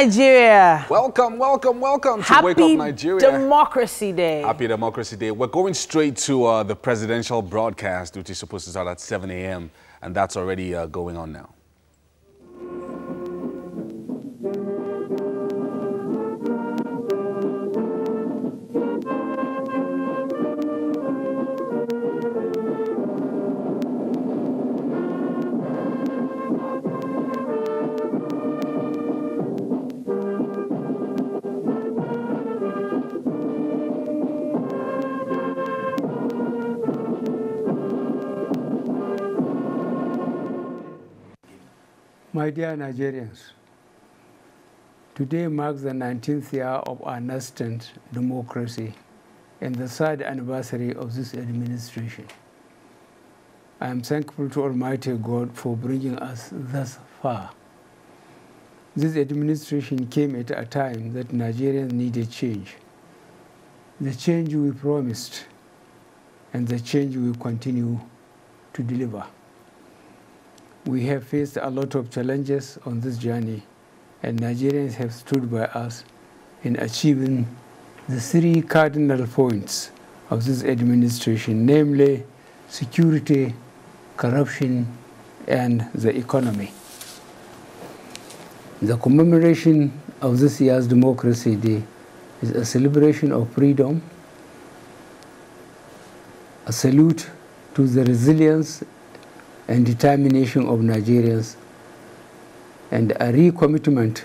Nigeria. Welcome to Happy Wake Up Nigeria. Democracy Day. Happy Democracy Day. We're going straight to the presidential broadcast, which is supposed to start at 7 a.m. and that's already going on now. My dear Nigerians, today marks the 19th year of our nascent democracy and the third anniversary of this administration. I am thankful to Almighty God for bringing us thus far. This administration came at a time that Nigerians needed change. The change we promised and the change we continue to deliver. We have faced a lot of challenges on this journey, and Nigerians have stood by us in achieving the three cardinal points of this administration, namely security, corruption, and the economy. The commemoration of this year's Democracy Day is a celebration of freedom, a salute to the resilience and determination of Nigerians, and a recommitment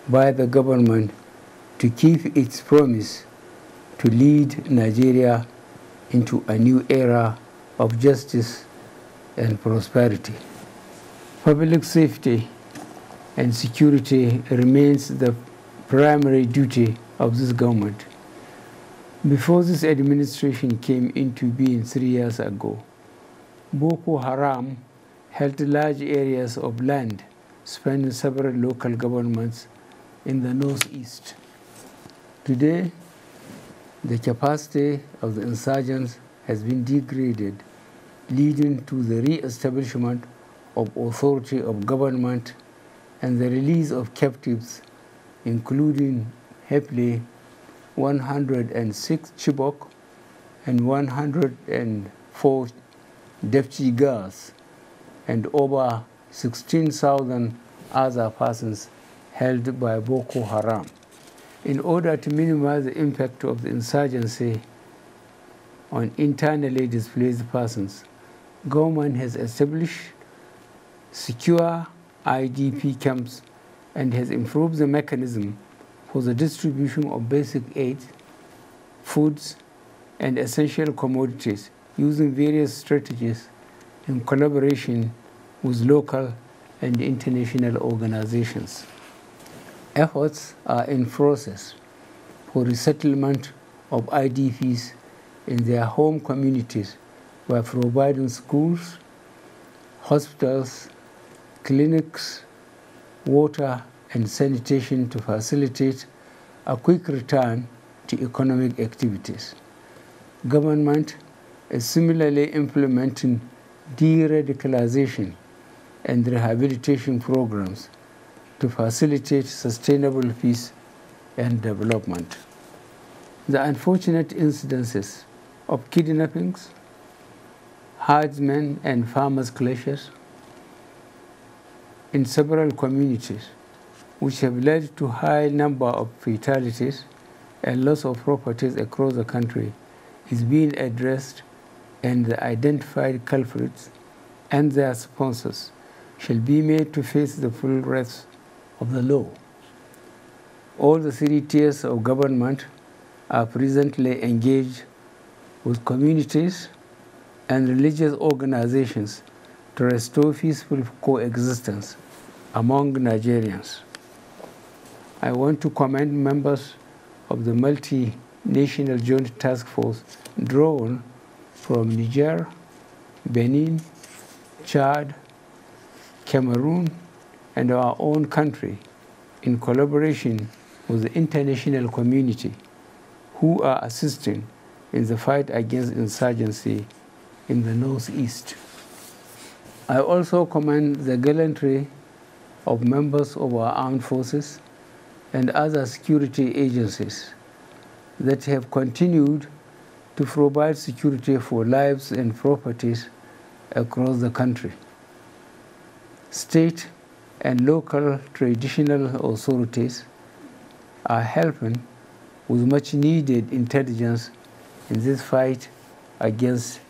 by the government to keep its promise to lead Nigeria into a new era of justice and prosperity. Public safety and security remains the primary duty of this government. Before this administration came into being 3 years ago, Boko Haram held large areas of land spanning several local governments in the northeast. Today, the capacity of the insurgents has been degraded, leading to the re-establishment of authority of government and the release of captives, including happily 106 Chibok and 104 deputy girls, and over 16,000 other persons held by Boko Haram. In order to minimize the impact of the insurgency on internally displaced persons, government has established secure IDP camps and has improved the mechanism for the distribution of basic aid, foods, and essential commodities using various strategies in collaboration with local and international organizations. Efforts are in process for resettlement of IDPs in their home communities by providing schools, hospitals, clinics, water, and sanitation to facilitate a quick return to economic activities. Government is similarly implementing de-radicalization and rehabilitation programs to facilitate sustainable peace and development. The unfortunate incidences of kidnappings, herdsmen and farmers' clashes in several communities, which have led to a high number of fatalities and loss of properties across the country, is being addressed, and the identified culprits and their sponsors shall be made to face the full wrath of the law. All the three tiers of government are presently engaged with communities and religious organizations to restore peaceful coexistence among Nigerians. I want to commend members of the multinational joint task force drawn from Niger, Benin, Chad, Cameroon, and our own country in collaboration with the international community who are assisting in the fight against insurgency in the northeast. I also commend the gallantry of members of our armed forces and other security agencies that have continued to provide security for lives and properties across the country. State and local traditional authorities are helping with much needed intelligence in this fight against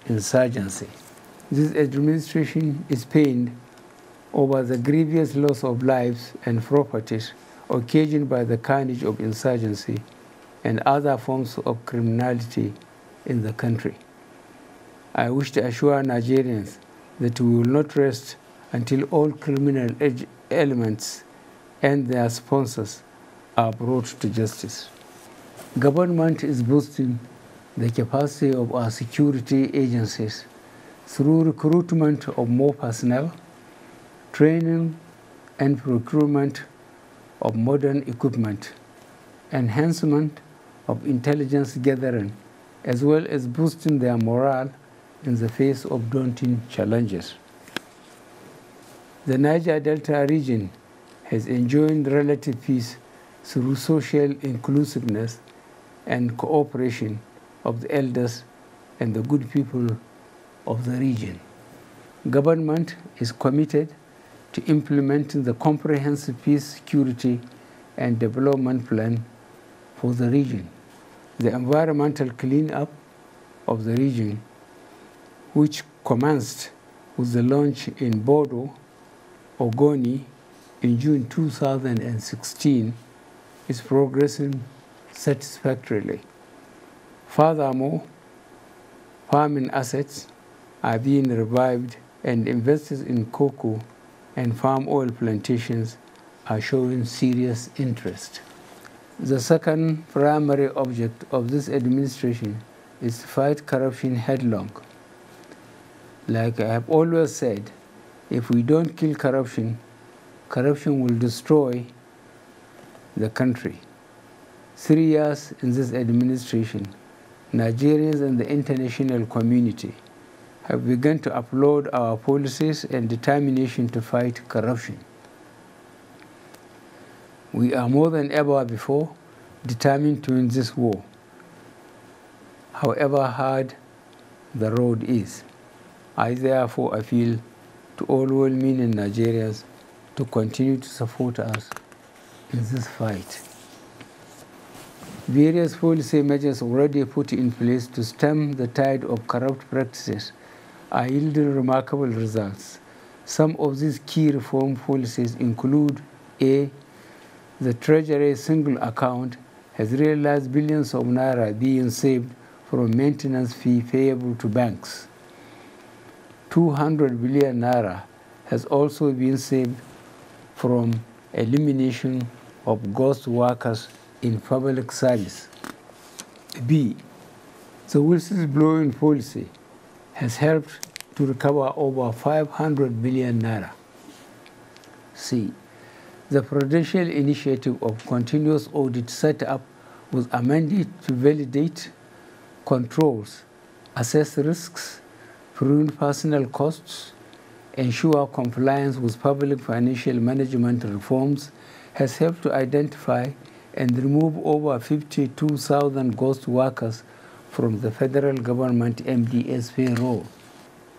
insurgency. This administration is pained over the grievous loss of lives and properties occasioned by the carnage of insurgency and other forms of criminality in the country. I wish to assure Nigerians that we will not rest until all criminal elements and their sponsors are brought to justice. Government is boosting the capacity of our security agencies through recruitment of more personnel, training and procurement of modern equipment, enhancement of intelligence gathering, as well as boosting their morale in the face of daunting challenges. The Niger Delta region has enjoyed relative peace through social inclusiveness and cooperation of the elders and the good people of the region. Government is committed to implementing the comprehensive peace, security, and development plan for the region. The environmental cleanup of the region, which commenced with the launch in Bodo, Ogoni, in June 2016, is progressing satisfactorily. Furthermore, farming assets are being revived and investors in cocoa and palm oil plantations are showing serious interest. The second primary object of this administration is to fight corruption headlong. Like I have always said, if we don't kill corruption, corruption will destroy the country. 3 years in this administration, Nigerians and the international community have begun to applaud our policies and determination to fight corruption. We are more than ever before determined to win this war, however hard the road is. I therefore appeal to all well-meaning Nigerians to continue to support us in this fight. Various policy measures already put in place to stem the tide of corrupt practices are yielding remarkable results. Some of these key reform policies include: A, the Treasury single account has realized billions of naira being saved from maintenance fee payable to banks. 200 billion naira has also been saved from elimination of ghost workers in public service. B, the whistleblowing policy has helped to recover over 500 billion naira. C, the Prudential Initiative of Continuous Audit set up was amended to validate controls, assess risks, prevent personal costs, ensure compliance with public financial management reforms, has helped to identify and remove over 52,000 ghost workers from the federal government MDS payroll.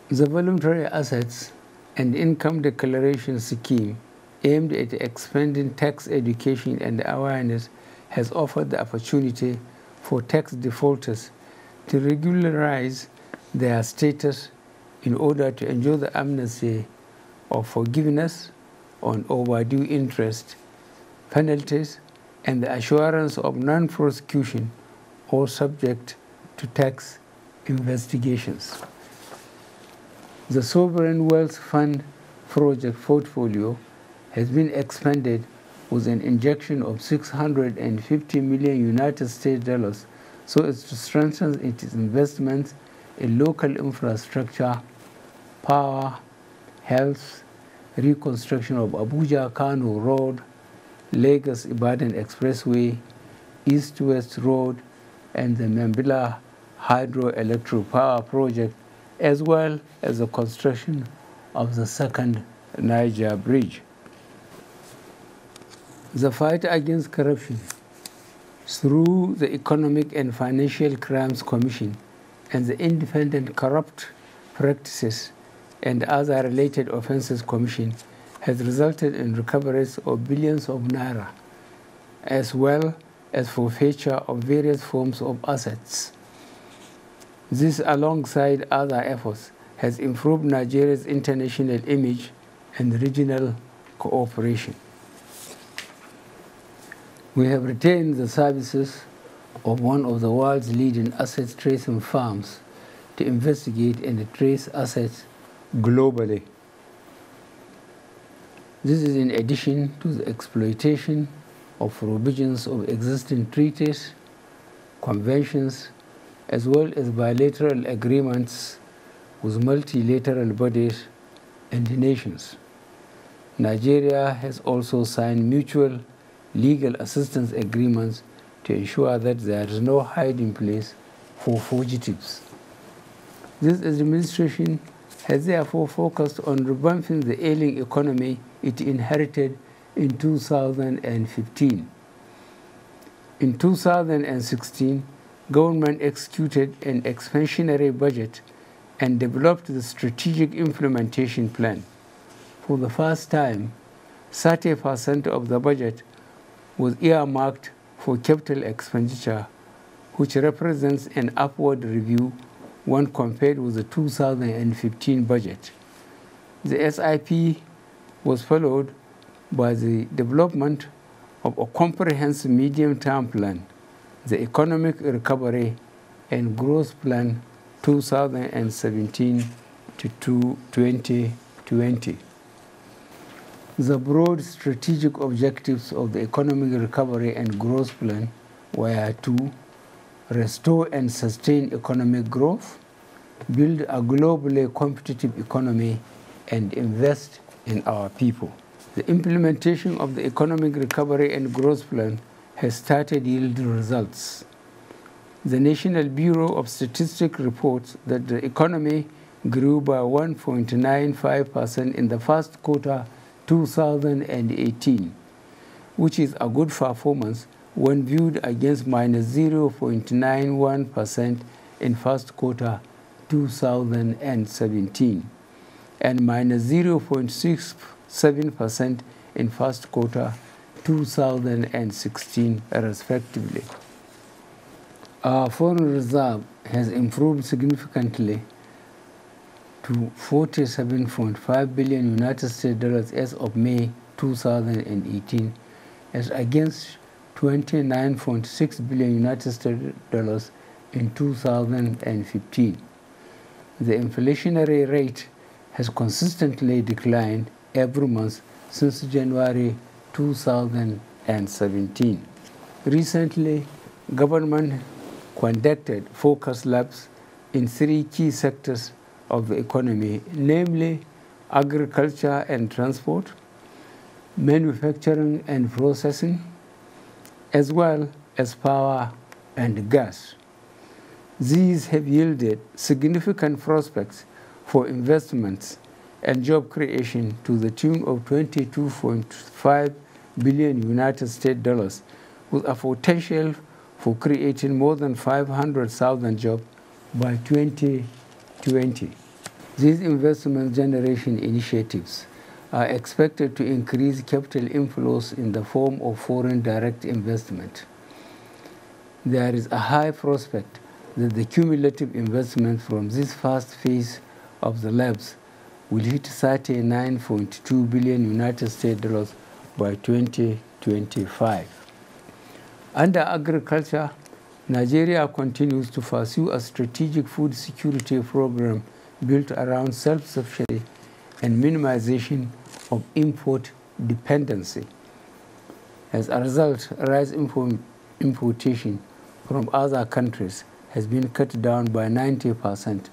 The Voluntary Assets and Income Declaration Scheme, aimed at expanding tax education and awareness, has offered the opportunity for tax defaulters to regularize their status in order to enjoy the amnesty of forgiveness on overdue interest, penalties, and the assurance of non-prosecution or subject to tax investigations. The Sovereign Wealth Fund project portfolio has been expanded with an injection of $650 million United States dollars so as to strengthen its investments in local infrastructure, power, health, reconstruction of Abuja-Kano Road, Lagos-Ibadan Expressway, East-West Road, and the Mambila Hydroelectric Power Project, as well as the construction of the second Niger Bridge. The fight against corruption through the Economic and Financial Crimes Commission and the Independent Corrupt Practices and Other Related Offences Commission has resulted in recoveries of billions of naira, as well as forfeiture of various forms of assets. This, alongside other efforts, has improved Nigeria's international image and regional cooperation. We have retained the services of one of the world's leading asset tracing firms to investigate and trace assets globally. This is in addition to the exploitation of provisions of existing treaties, conventions, as well as bilateral agreements with multilateral bodies and nations. Nigeria has also signed mutual legal assistance agreements to ensure that there is no hiding place for fugitives. This administration has therefore focused on revamping the ailing economy it inherited in 2015. In 2016, government executed an expansionary budget and developed the strategic implementation plan. For the first time, 30% of the budget was earmarked for capital expenditure, which represents an upward review when compared with the 2015 budget. The SIP was followed by the development of a comprehensive medium-term plan, the Economic Recovery and Growth Plan 2017 to 2020. The broad strategic objectives of the Economic Recovery and Growth Plan were to restore and sustain economic growth, build a globally competitive economy, and invest in our people. The implementation of the Economic Recovery and Growth Plan has started yielding results. The National Bureau of Statistics reports that the economy grew by 1.95% in the first quarter 2018, which is a good performance when viewed against minus 0.91% in first quarter 2017 and minus 0.67% in first quarter 2016, respectively. Our foreign reserve has improved significantly to $47.5 billion United States dollars as of May 2018, as against $29.6 billion United States dollars in 2015. The inflationary rate has consistently declined every month since January 2017. Recently, government conducted focus labs in 3 key sectors of the economy, namely agriculture and transport, manufacturing and processing, as well as power and gas. These have yielded significant prospects for investments and job creation to the tune of $22.5 billion United States dollars, with a potential for creating more than 500,000 jobs by 2020. These investment generation initiatives are expected to increase capital inflows in the form of foreign direct investment. There is a high prospect that the cumulative investment from this first phase of the labs will hit $39.2 billion United States dollars by 2025. Under agriculture, Nigeria continues to pursue a strategic food security program built around self-sufficiency and minimization of import dependency. As a result, rice importation from other countries has been cut down by 90%,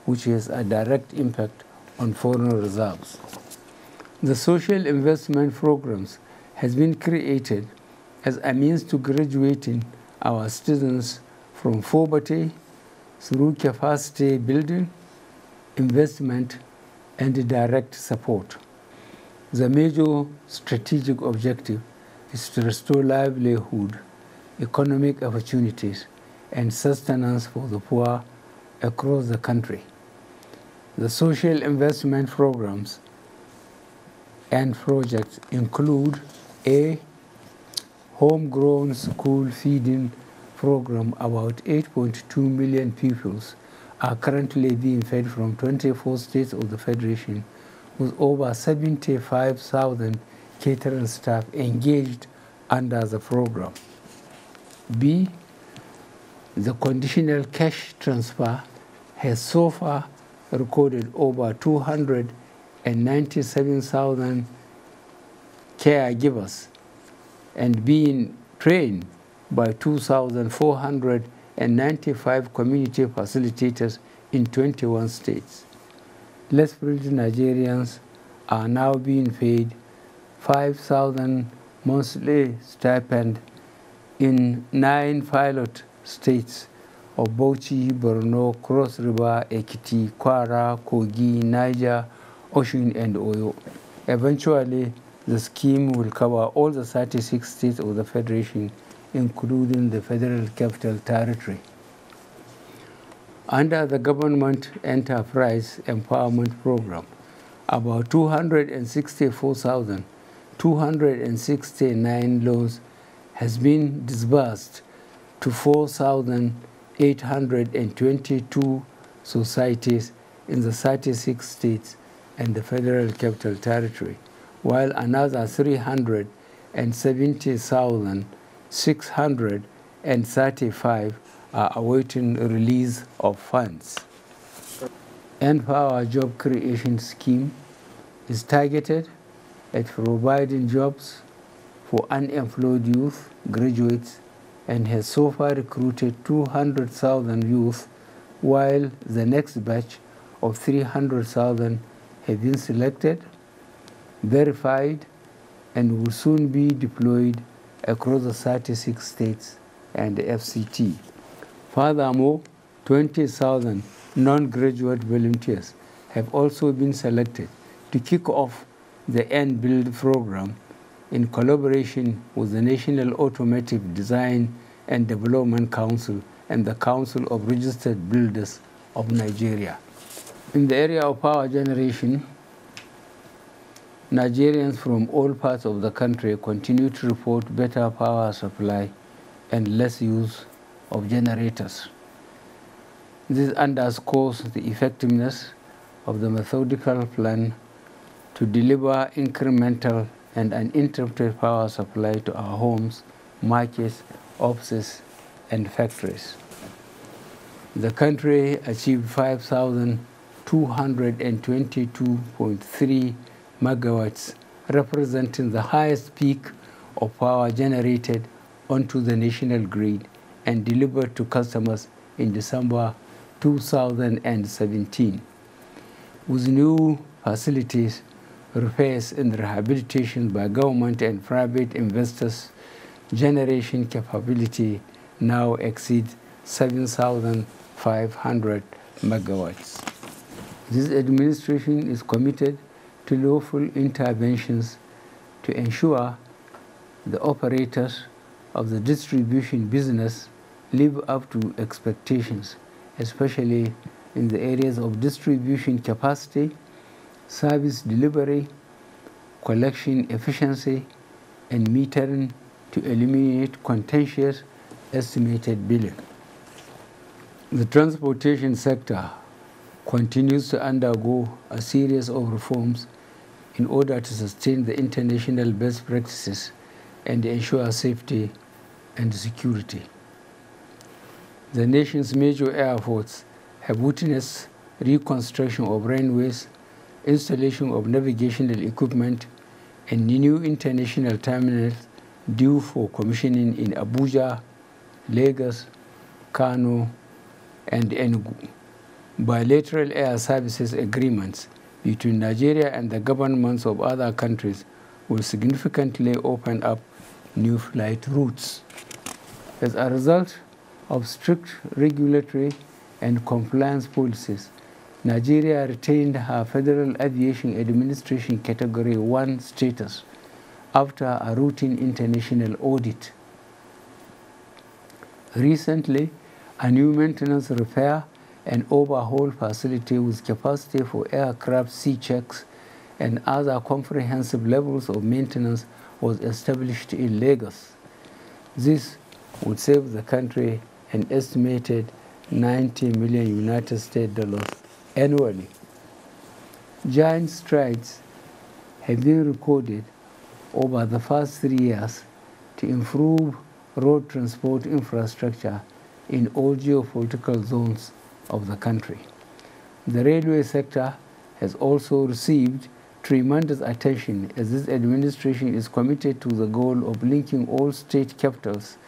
which has a direct impact on foreign reserves. The social investment programs has been created as a means to graduating our students from poverty through capacity building, investment, and direct support. The major strategic objective is to restore livelihood, economic opportunities, and sustenance for the poor across the country. The social investment programs and projects include a homegrown school feeding program. About 8.2 million pupils are currently being fed from 24 states of the Federation, with over 75,000 catering staff engaged under the program. B, the conditional cash transfer has so far recorded over 297,000 caregivers and being trained by 2,495 community facilitators in 21 states. Less privileged Nigerians are now being paid 5,000 monthly stipend in 9 pilot states of Bauchi, Borno, Cross River, Ekiti, Kwara, Kogi, Niger, Osun, and Oyo. Eventually, the scheme will cover all the 36 states of the Federation, including the Federal Capital Territory. Under the Government Enterprise Empowerment Program, about 264,269 loans has been disbursed to 4,822 societies in the 36 states and the Federal Capital Territory, while another 370,635 are awaiting release of funds. Empower Job Creation Scheme is targeted at providing jobs for unemployed youth, graduates, and has so far recruited 200,000 youth, while the next batch of 300,000 have been selected, verified, and will soon be deployed across the 36 states and the FCT. Furthermore, 20,000 non-graduate volunteers have also been selected to kick off the N-Build program in collaboration with the National Automotive Design and Development Council and the Council of Registered Builders of Nigeria. In the area of power generation, Nigerians from all parts of the country continue to report better power supply and less use of generators. This underscores the effectiveness of the methodical plan to deliver incremental and uninterrupted power supply to our homes, markets, offices, and factories. The country achieved 5,222.3 megawatts, representing the highest peak of power generated onto the national grid and delivered to customers in December 2017. With new facilities, repairs, and rehabilitation by government and private investors, generation capability now exceeds 7,500 megawatts. This administration is committed to lawful interventions to ensure the operators of the distribution business live up to expectations, especially in the areas of distribution capacity, service delivery, collection efficiency, and metering to eliminate contentious estimated billing. The transportation sector continues to undergo a series of reforms in order to sustain the international best practices and ensure safety and security. The nation's major airports have witnessed reconstruction of runways, installation of navigational equipment, and new international terminals due for commissioning in Abuja, Lagos, Kano, and Enugu. Bilateral air services agreements between Nigeria and the governments of other countries will significantly open up new flight routes. As a result of strict regulatory and compliance policies, Nigeria retained her Federal Aviation Administration Category 1 status after a routine international audit. Recently, a new maintenance, repair, and overhaul facility with capacity for aircraft C-checks and other comprehensive levels of maintenance was established in Lagos. This would save the country an estimated $90 million United States dollars annually. Giant strides have been recorded over the past 3 years to improve road transport infrastructure in all geopolitical zones of the country. The railway sector has also received tremendous attention as this administration is committed to the goal of linking all state capitals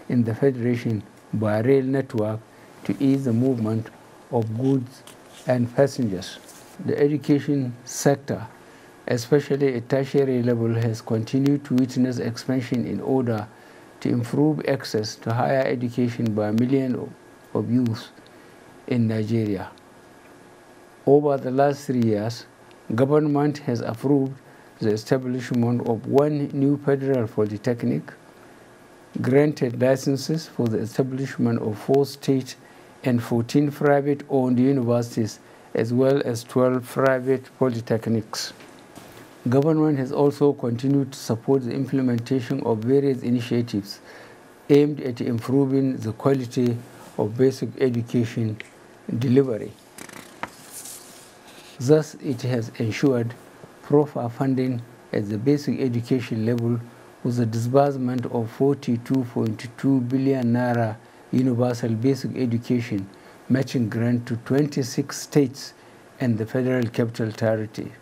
in the Federation by rail network to ease the movement of goods and passengers. The education sector, especially at tertiary level, has continued to witness expansion in order to improve access to higher education by millions of youth in Nigeria. Over the last 3 years, government has approved the establishment of 1 new federal polytechnic, granted licenses for the establishment of 4 state and 14 private-owned universities, as well as 12 private polytechnics. Government has also continued to support the implementation of various initiatives aimed at improving the quality of basic education delivery. Thus, it has ensured proper funding at the basic education level with the disbursement of 42.2 billion naira universal basic education matching grant to 26 states and the Federal Capital Territory.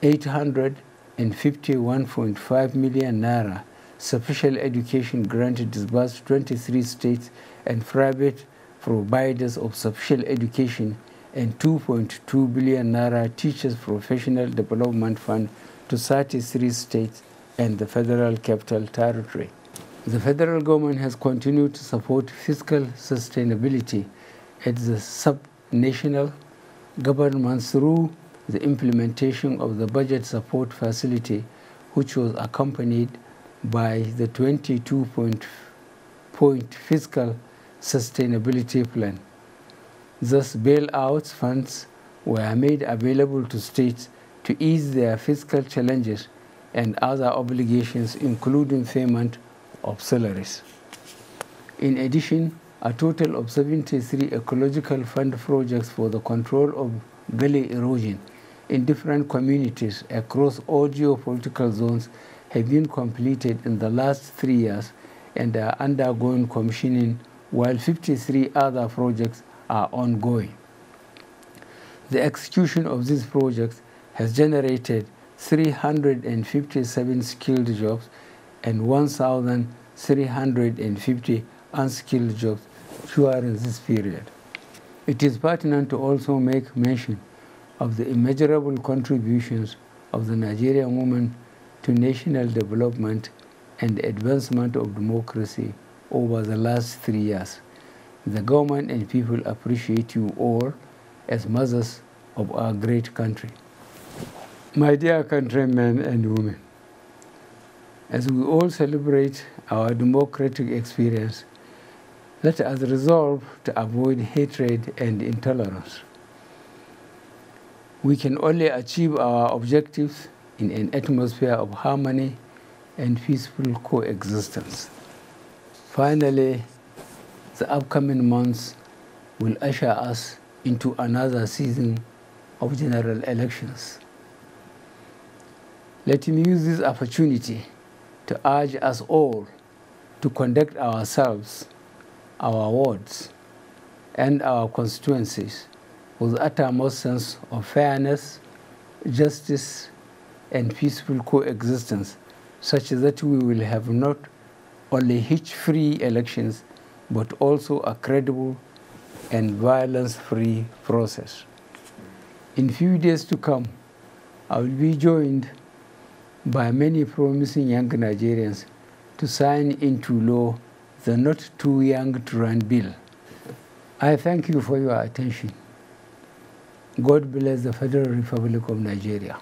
851.5 million naira special education grant disbursed to 23 states and private providers of special education, and 2.2 billion naira Teachers Professional Development Fund to 33 states and the Federal Capital Territory. The federal government has continued to support fiscal sustainability at the sub-national governments through the implementation of the Budget Support Facility, which was accompanied by the 22-point fiscal sustainability plan. Thus, bailouts funds were made available to states to ease their fiscal challenges and other obligations, including payment of salaries. In addition, a total of 73 ecological fund projects for the control of gully erosion in different communities across all geopolitical zones have been completed in the last 3 years and are undergoing commissioning, while 53 other projects are ongoing. The execution of these projects has generated 357 skilled jobs and 1,350 unskilled jobs during this period. It is pertinent to also make mention of the immeasurable contributions of the Nigerian women to national development and advancement of democracy over the last 3 years. The government and people appreciate you all as mothers of our great country. My dear countrymen and women, as we all celebrate our democratic experience, let us resolve to avoid hatred and intolerance. We can only achieve our objectives in an atmosphere of harmony and peaceful coexistence. Finally, the upcoming months will usher us into another season of general elections. Let me use this opportunity to urge us all to conduct ourselves, our wards, and our constituencies with the uttermost sense of fairness, justice, and peaceful coexistence, such that we will have not only hitch-free elections, but also a credible and violence-free process. In few days to come, I will be joined by many promising young Nigerians to sign into law the Not Too Young to Run bill. I thank you for your attention. God bless the Federal Republic of Nigeria.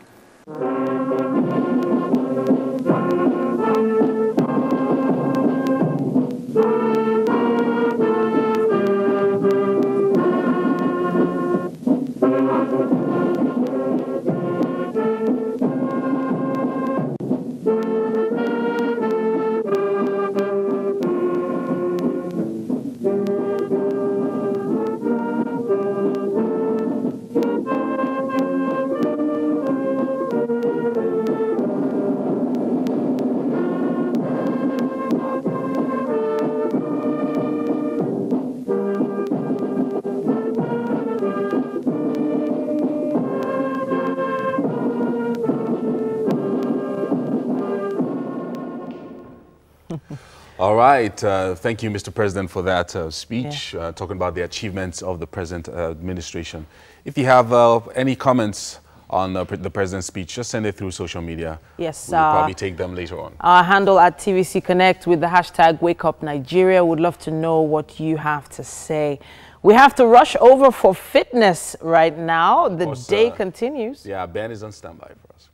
All right. Thank you, Mr. President, for that speech, talking about the achievements of the present administration. If you have any comments on the president's speech, just send it through social media. Yes, we'll probably take them later on. Our handle at TVC Connect with the hashtag WakeUpNigeria. Would love to know what you have to say. We have to rush over for fitness right now. The day continues. Yeah, Ben is on standby for us.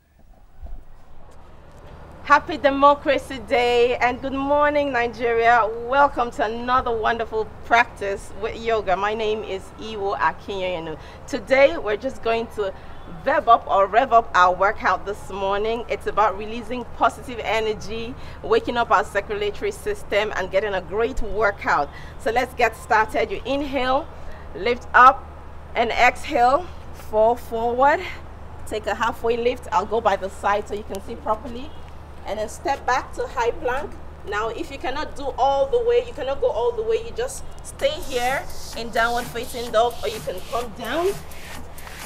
Happy Democracy Day and good morning, Nigeria. Welcome to another wonderful practice with yoga. My name is Iwo Akinyoyenu. Today, we're just going to rev up our workout this morning. It's about releasing positive energy, waking up our circulatory system, and getting a great workout. So let's get started. You inhale, lift up, and exhale, fall forward. Take a halfway lift. I'll go by the side so you can see properly. And then step back to high plank. Now, if you cannot do all the way, you cannot go all the way, you just stay here in downward facing dog, or you can come down,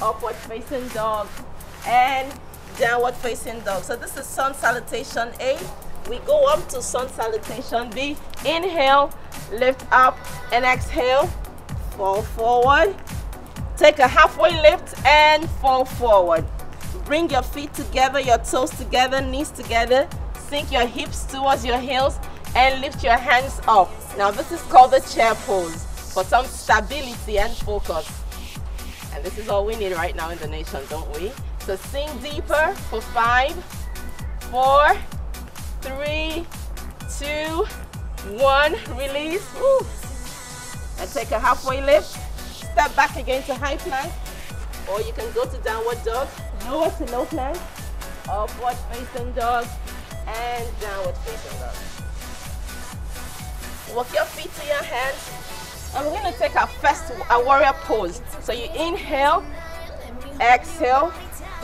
upward facing dog, and downward facing dog. So this is sun salutation A. We go up to sun salutation B. Inhale, lift up, and exhale, fall forward. Take a halfway lift and fall forward. Bring your feet together, your toes together, knees together. Sink your hips towards your heels and lift your hands up. Now this is called the chair pose for some stability and focus. And this is all we need right now in the nation, don't we? So sink deeper for 5, 4, 3, 2, 1. Release. Woo. And take a halfway lift. Step back again to high plank. Or you can go to downward dog. Lower to low plank, upward facing dog, and downward facing dog. Walk your feet to your hands. And we're going to take our first warrior pose. So you inhale, exhale,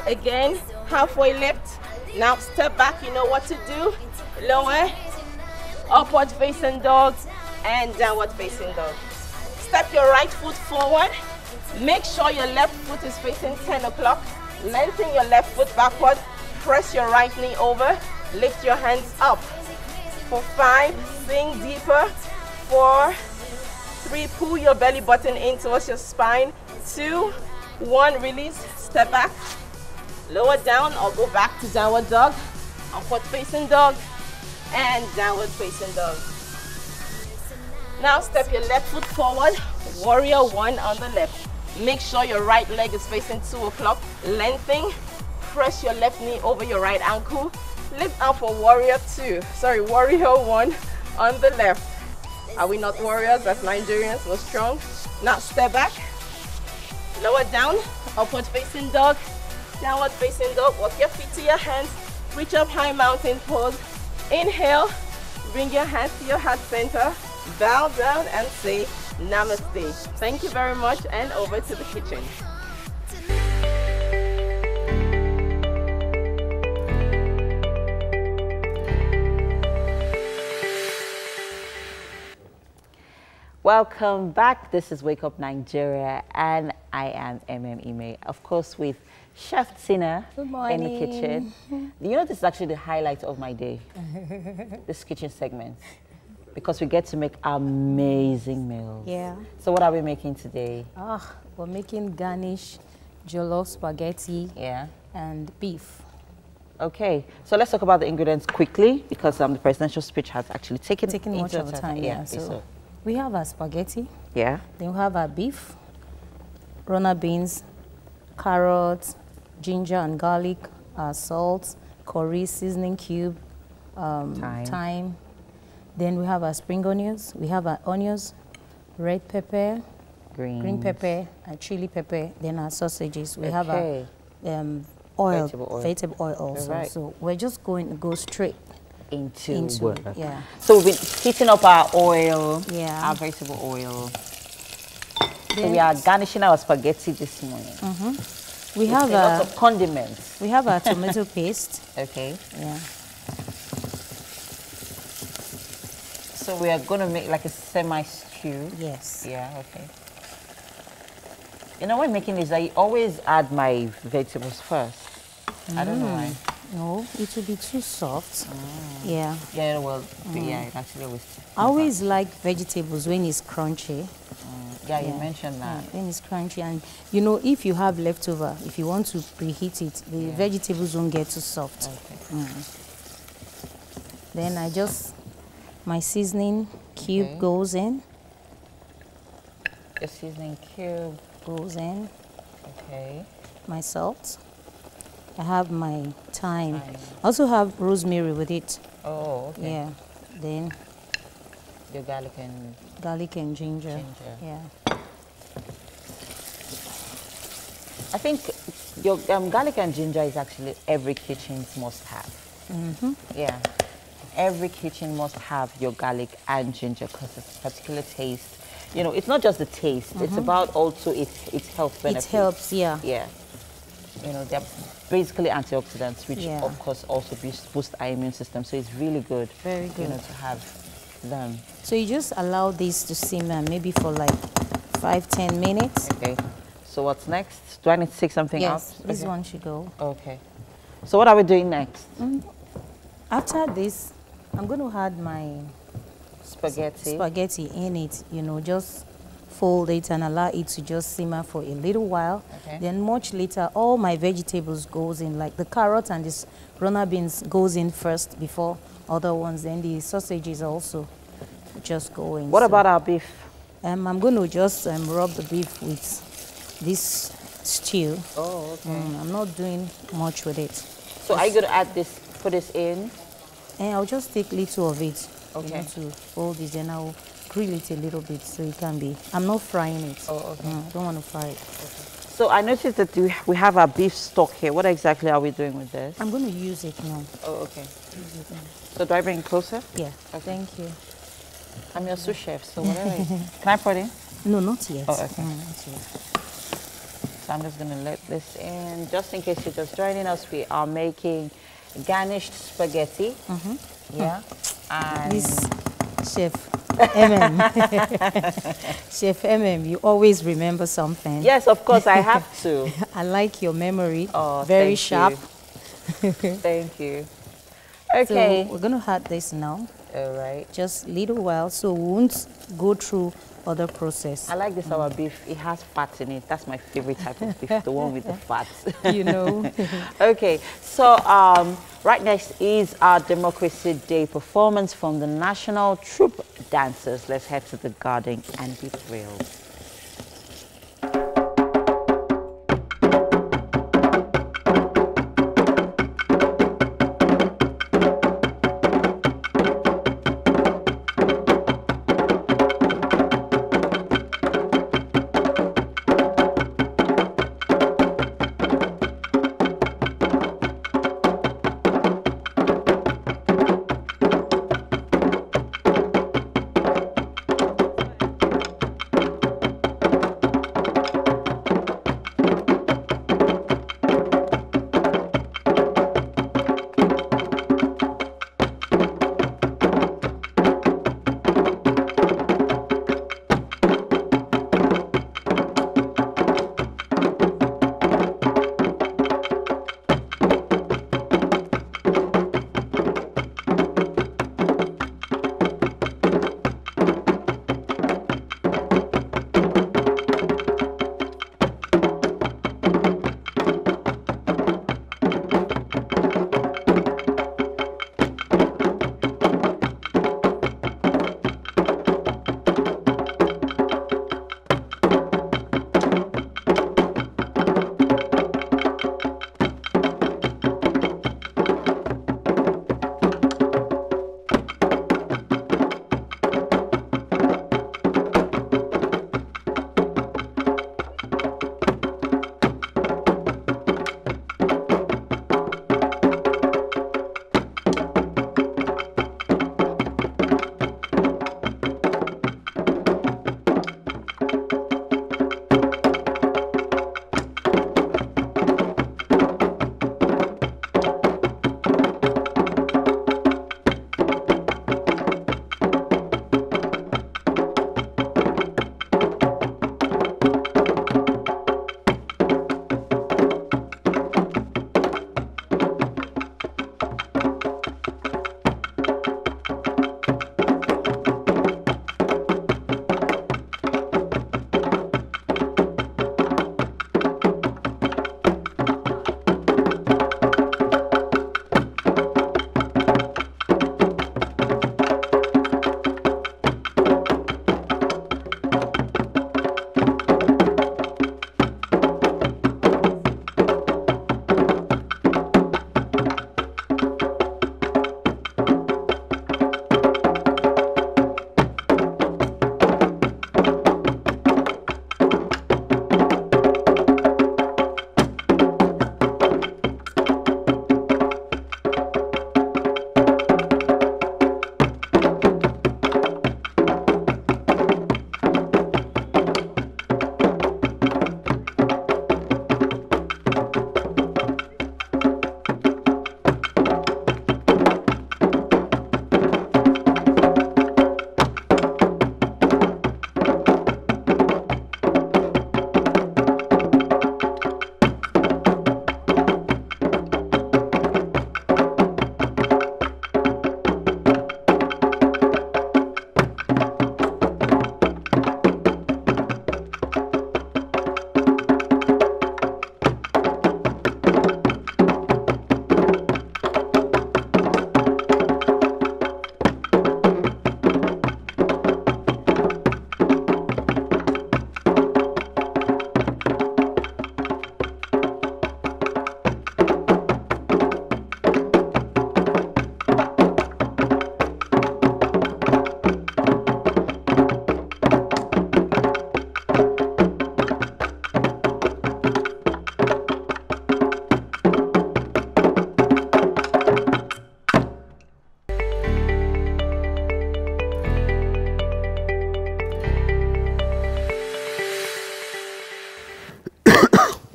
again, halfway lift. Now step back, you know what to do. Lower, upward facing dog, and downward facing dog. Step your right foot forward. Make sure your left foot is facing 10 o'clock. Lengthen your left foot backward, press your right knee over, lift your hands up. For 5, sink deeper. 4, 3, pull your belly button in towards your spine. 2, 1, release, step back. Lower down or go back to downward dog, upward facing dog, and downward facing dog. Now step your left foot forward, warrior 1 on the left. Make sure your right leg is facing 2 o'clock. Lengthen. Press your left knee over your right ankle. Lift up for warrior 1 on the left. Are we not warriors? That's Nigerians. We're strong. Now step back. Lower down. Upward facing dog. Downward facing dog. Walk your feet to your hands. Reach up high mountain pose. Inhale. Bring your hands to your heart center. Bow down and say Namaste. Thank you very much, and over to the kitchen. Welcome back. This is Wake Up Nigeria, and I am Ime. Of course, with Chef Tina in the kitchen. You know, this is actually the highlight of my day, this kitchen segment. Because we get to make amazing meals. Yeah. So what are we making today? We're making garnish, jollof spaghetti, and beef. Okay, so let's talk about the ingredients quickly because the presidential speech has actually taken much of the time. Yeah. So we have our spaghetti. Yeah. Then we have our beef, runner beans, carrots, ginger and garlic, salt, curry, seasoning cube, thyme. Then we have our spring onions, we have our onions, red pepper, green pepper, and chili pepper, then our sausages. We have our vegetable oil also. Right. So we're just going to go straight into yeah. So we've been heating up our oil, our vegetable oil. So we are garnishing our spaghetti this morning. We have lots of condiments. We have our tomato paste. Okay. Yeah. So we are going to make like a semi-stew. Yes. Yeah, okay. You know, when making this, I always add my vegetables first. I don't know why. No, it will be too soft. Yeah. Yeah, well, yeah, it actually was. I always like vegetables when it's crunchy. Yeah, you mentioned that. When it's crunchy, and you know, if you have leftover, if you want to preheat it, the vegetables won't get too soft. Okay. Then my seasoning cube goes in. The seasoning cube goes in. Okay. My salt. I have my thyme. I also have rosemary with it. Oh, okay. Yeah. Then your garlic and ginger. Yeah. I think your garlic and ginger is actually every kitchen's must-have. Yeah. Every kitchen must have your garlic and ginger because it's a particular taste. You know, it's not just the taste. It's about also its health benefits. It helps, yeah. Yeah. You know, they're basically antioxidants, which of course also boost our immune system. So it's really good. Very good. You know, to have them. So you just allow this to simmer maybe for like 5-10 minutes. Okay. So what's next? Do I need to take something out? Yes, this one should go. Okay. So what are we doing next? After this, I'm going to add my spaghetti in it. You know, just fold it and allow it to just simmer for a little while. Okay. Then much later, all my vegetables goes in, like the carrot and this runner beans goes in first before other ones. Then the sausages also just go in. What about our beef? I'm going to just rub the beef with this stew. Oh, okay. I'm not doing much with it. So are you going to add this, put this in? And I'll just take little of it. Okay. You know, to fold it, then I'll grill it a little bit so it can be. I'm not frying it. Oh, okay. I don't want to fry it. Okay. So I noticed that we have our beef stock here. What exactly are we doing with this? I'm going to use it now. Oh, okay. So do I bring it closer? Yeah. Okay. Thank you. I'm your sous chef, so whatever. Can I put it in? No, not yet. Oh, okay. Not yet. So I'm just going to let this in. Just in case you're just joining us, we are making garnished spaghetti. Yeah. And This Chef Chef you always remember something. Yes, of course, I have to. I like your memory. Oh, very sharp. Thank you. Okay. So we're going to add this now. All right. Just a little while so we won't go through other process. I like this our beef. It has fat in it. That's my favorite type of beef, the one with the fat. You know. Okay, so right next is our Democracy Day performance from the National Troop Dancers. Let's head to the garden and be thrilled.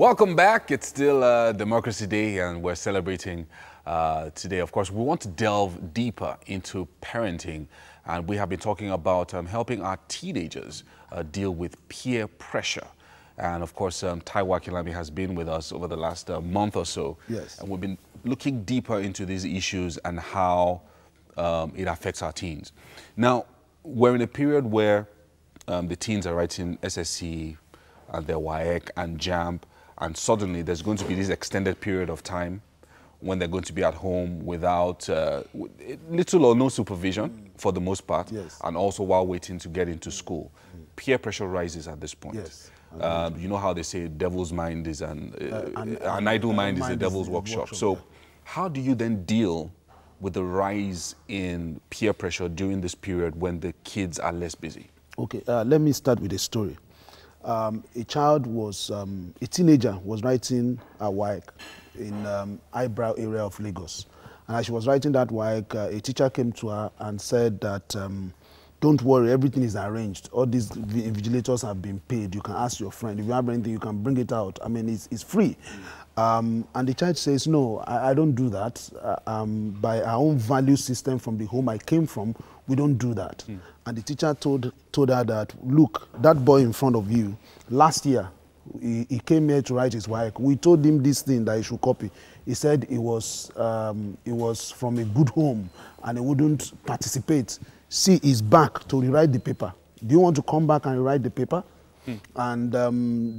Welcome back. It's still Democracy Day, and we're celebrating today. Of course, we want to delve deeper into parenting, and we have been talking about helping our teenagers deal with peer pressure. And of course, Taiwo Akinlami has been with us over the last month or so. Yes. And we've been looking deeper into these issues and how it affects our teens. Now, we're in a period where the teens are writing SSC and their WAEC and JAMB, and suddenly there's going to be this extended period of time when they're going to be at home without little or no supervision for the most part, yes. and also while waiting to get into school. Peer pressure rises at this point. Yes. You know how they say devil's mind is an idle mind is a devil's workshop. So how do you then deal with the rise in peer pressure during this period when the kids are less busy? Okay, let me start with a story. A teenager was writing a WAEC in Eyebrow area of Lagos. And as she was writing that WAEC, a teacher came to her and said that, don't worry, everything is arranged. All these vigilators have been paid. You can ask your friend. If you have anything, you can bring it out. I mean, it's free. And the child says, no, I don't do that. By our own value system from the home I came from, we don't do that. And the teacher told her that, look, that boy in front of you, last year, he came here to write his WAEC. We told him this thing that he should copy. He said it was from a good home and he wouldn't participate. See, he's back to rewrite the paper. Do you want to come back and rewrite the paper? And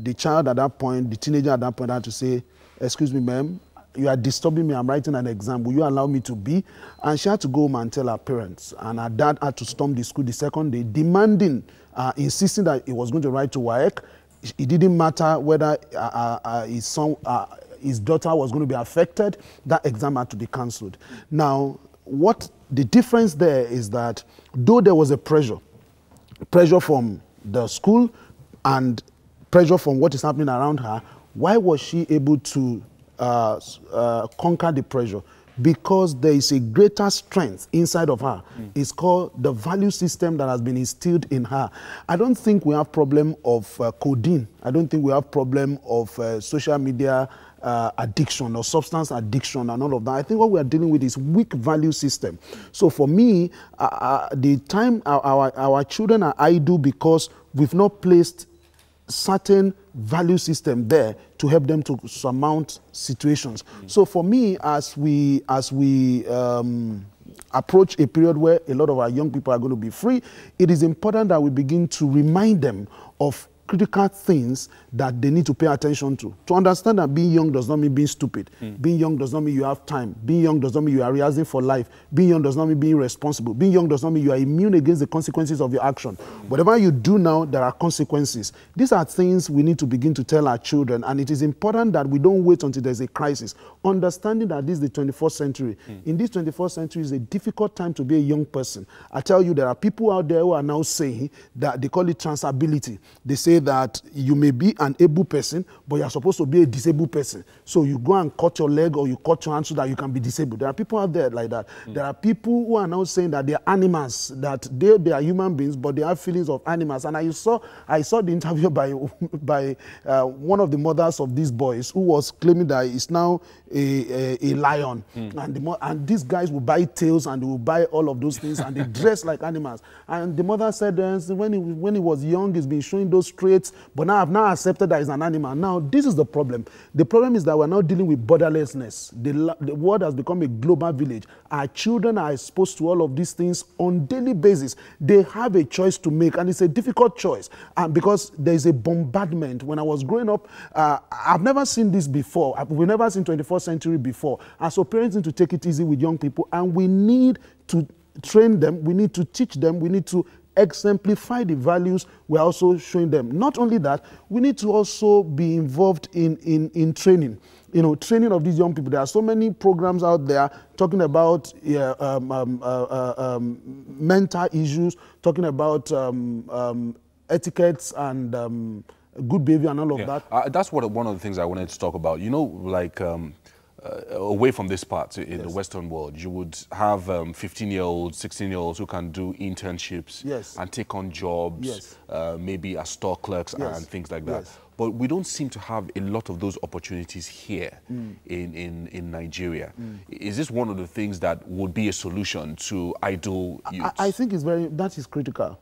the child at that point, the teenager at that point had to say, excuse me, ma'am, you are disturbing me. I'm writing an exam. Will you allow me to be? And she had to go home and tell her parents. And her dad had to storm the school the second day, demanding, insisting that he was going to write to WAEC. It didn't matter whether his daughter was going to be affected. That exam had to be cancelled. Now, what the difference there is that though there was a pressure from the school and pressure from what is happening around her, why was she able to conquer the pressure? Because there is a greater strength inside of her. It's called the value system that has been instilled in her. I don't think we have problem of codeine. I don't think we have problem of social media addiction or substance addiction and all of that. I think what we are dealing with is weak value system. So for me, the time our children are idle because we've not placed certain value system there to help them to surmount situations. So for me, as we approach a period where a lot of our young people are going to be free, it is important that we begin to remind them of critical things that they need to pay attention to. To understand that being young does not mean being stupid. Being young does not mean you have time. Being young does not mean you are rehearsing for life. Being young does not mean being irresponsible. Being young does not mean you are immune against the consequences of your action. Whatever you do now, there are consequences. These are things we need to begin to tell our children, and it is important that we don't wait until there's a crisis. Understanding that this is the 21st century. In this 21st century is a difficult time to be a young person. I tell you, there are people out there who are now saying that they call it transability. They say that you may be an able person, but you're supposed to be a disabled person. So you go and cut your leg or you cut your hand so that you can be disabled. There are people out there like that. There are people who are now saying that they are animals, that they are human beings, but they have feelings of animals. And I saw the interview by one of the mothers of these boys who was claiming that he's now a lion. And these guys will buy tails and they will buy all of those things and they dress like animals. And the mother said when he was young, he's been showing those traits, but now I've now accepted that he's an animal. Now, this is the problem. The problem is that we're now dealing with borderlessness. The world has become a global village. Our children are exposed to all of these things on a daily basis. They have a choice to make, and it's a difficult choice because there is a bombardment. When I was growing up, I've never seen this before. We've never seen 21st century before. And so parents need to take it easy with young people, and we need to train them. We need to teach them. We need to exemplify the values we're also showing them. Not only that, we need to also be involved in training. You know, training of these young people. There are so many programs out there talking about mental issues, talking about etiquettes and good behavior and all of that. That's one of the things I wanted to talk about. You know, like away from this part in the Western world, you would have 15-year-olds, 16-year-olds who can do internships and take on jobs, maybe as store clerks and things like that. but we don't seem to have a lot of those opportunities here in Nigeria. Is this one of the things that would be a solution to idle youths? I think that is critical.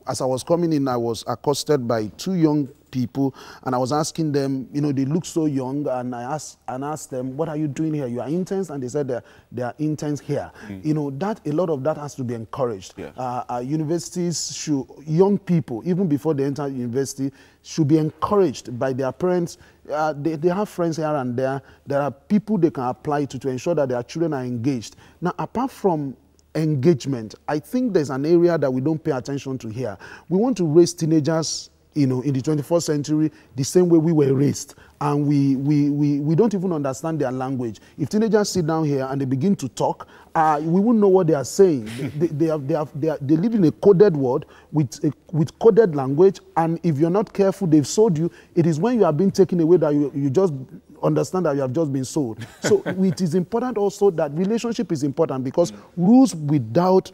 As I was coming in, I was accosted by 2 young people, and I was asking them, you know, they look so young, and I asked them, what are you doing here? You are interns? And they said they are interns here. You know, a lot of that has to be encouraged. Yeah. Universities young people, even before they enter university, should be encouraged by their parents. They have friends here and there. There are people they can apply to ensure that their children are engaged. Now, apart from engagement, I think there's an area that we don't pay attention to here. We want to raise teenagers, you know, in the 21st century, the same way we were raised. And we don't even understand their language. If teenagers sit down here and they begin to talk, we won't know what they are saying. They live in a coded world with coded language, and if you're not careful, they've sold you. It is when you are being taken away that you just understand that you have just been sold. So it is important also that relationship is important, because rules without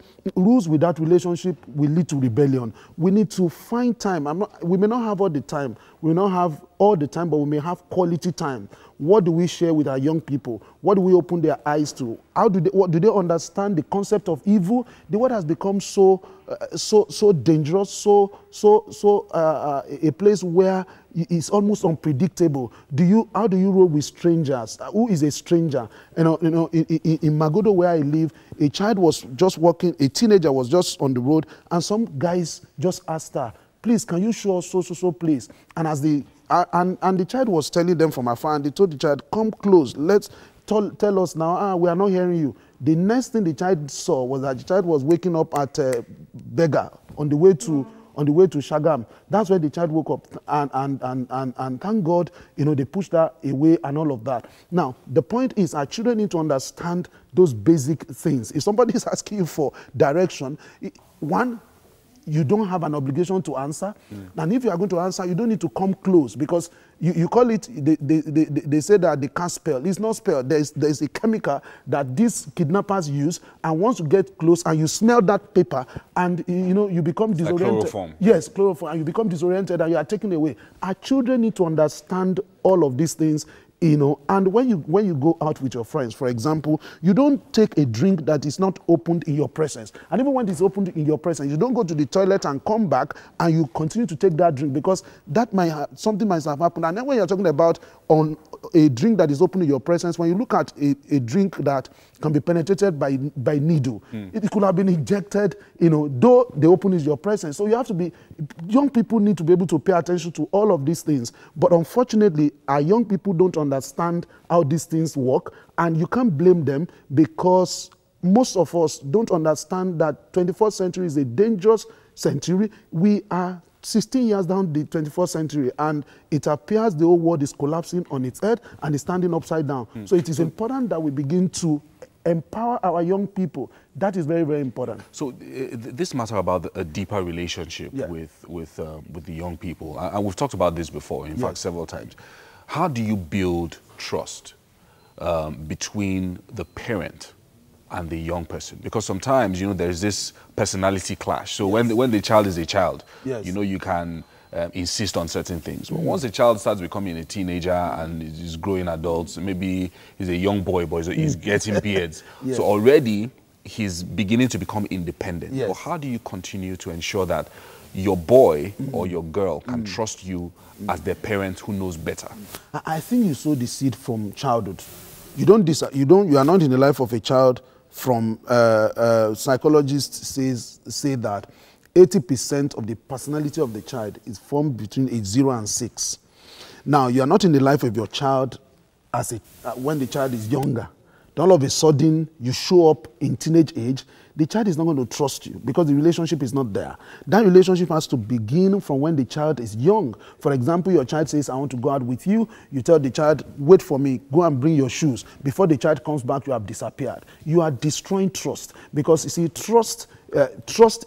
relationship will lead to rebellion. We need to find time. We may not have all the time. We may not have all the time, but we may have quality time. What do we share with our young people? What do we open their eyes to? What do they understand the concept of evil? The world has become so dangerous, a place where it's almost unpredictable. How do you roll with strangers? Who is a stranger? You know, in Magodo, where I live, a child was just walking, a teenager was just on the road, and some guys just asked her, please, can you show us so place? And and the child was telling them from afar, and they told the child, come close, let's tell us now, we are not hearing you. The next thing the child saw was that the child was waking up at Bega on the way to Shagam. That's where the child woke up, and thank God, you know, they pushed her away and all of that. Now, the point is, our children need to understand those basic things. If somebody is asking you for direction, one, you don't have an obligation to answer. And if you are going to answer, you don't need to come close, because you call it, they say that they can't spell. It's not spell. There's a chemical that these kidnappers use, and once you get close and you smell that paper, and you know, you become disoriented. Like chloroform. Yes, chloroform, and you become disoriented and you are taken away. Our children need to understand all of these things. You know, and when you go out with your friends, for example, you don't take a drink that is not opened in your presence. And even when it's opened in your presence, you don't go to the toilet and come back and you continue to take that drink, because that something might have happened. And then when you're talking about on a drink that is open in your presence, when you look at a drink that can be penetrated by needle, it could have been injected, you know, though the open is your presence. So you have to be, young people need to be able to pay attention to all of these things. But unfortunately, our young people don't understand how these things work, and you can't blame them, because most of us don't understand that 21st century is a dangerous century. We are 16 years down the 21st century, and it appears the whole world is collapsing on its head and is standing upside down. So it is important that we begin to empower our young people. That is very, very important. So this matter about a deeper relationship with the young people, and we've talked about this before, in fact, several times. How do you build trust between the parent and the young person? Because sometimes, you know, there's this personality clash. So when the child is a child, you know, you can insist on certain things. But once the child starts becoming a teenager and is growing adults, maybe he's a young boy, but he's getting beards. So already he's beginning to become independent. But how do you continue to ensure that your boy or your girl can trust you as their parent who knows better? I think you sow the seed from childhood. You are not in the life of a child from psychologists say that 80% of the personality of the child is formed between age 0 and 6. Now, you are not in the life of your child as when the child is younger. Then all of a sudden, you show up in teenage age, the child is not going to trust you because the relationship is not there. That relationship has to begin from when the child is young. For example, your child says, I want to go out with you. You tell the child, wait for me, go and bring your shoes. Before the child comes back, you have disappeared. You are destroying trust, because you see, trust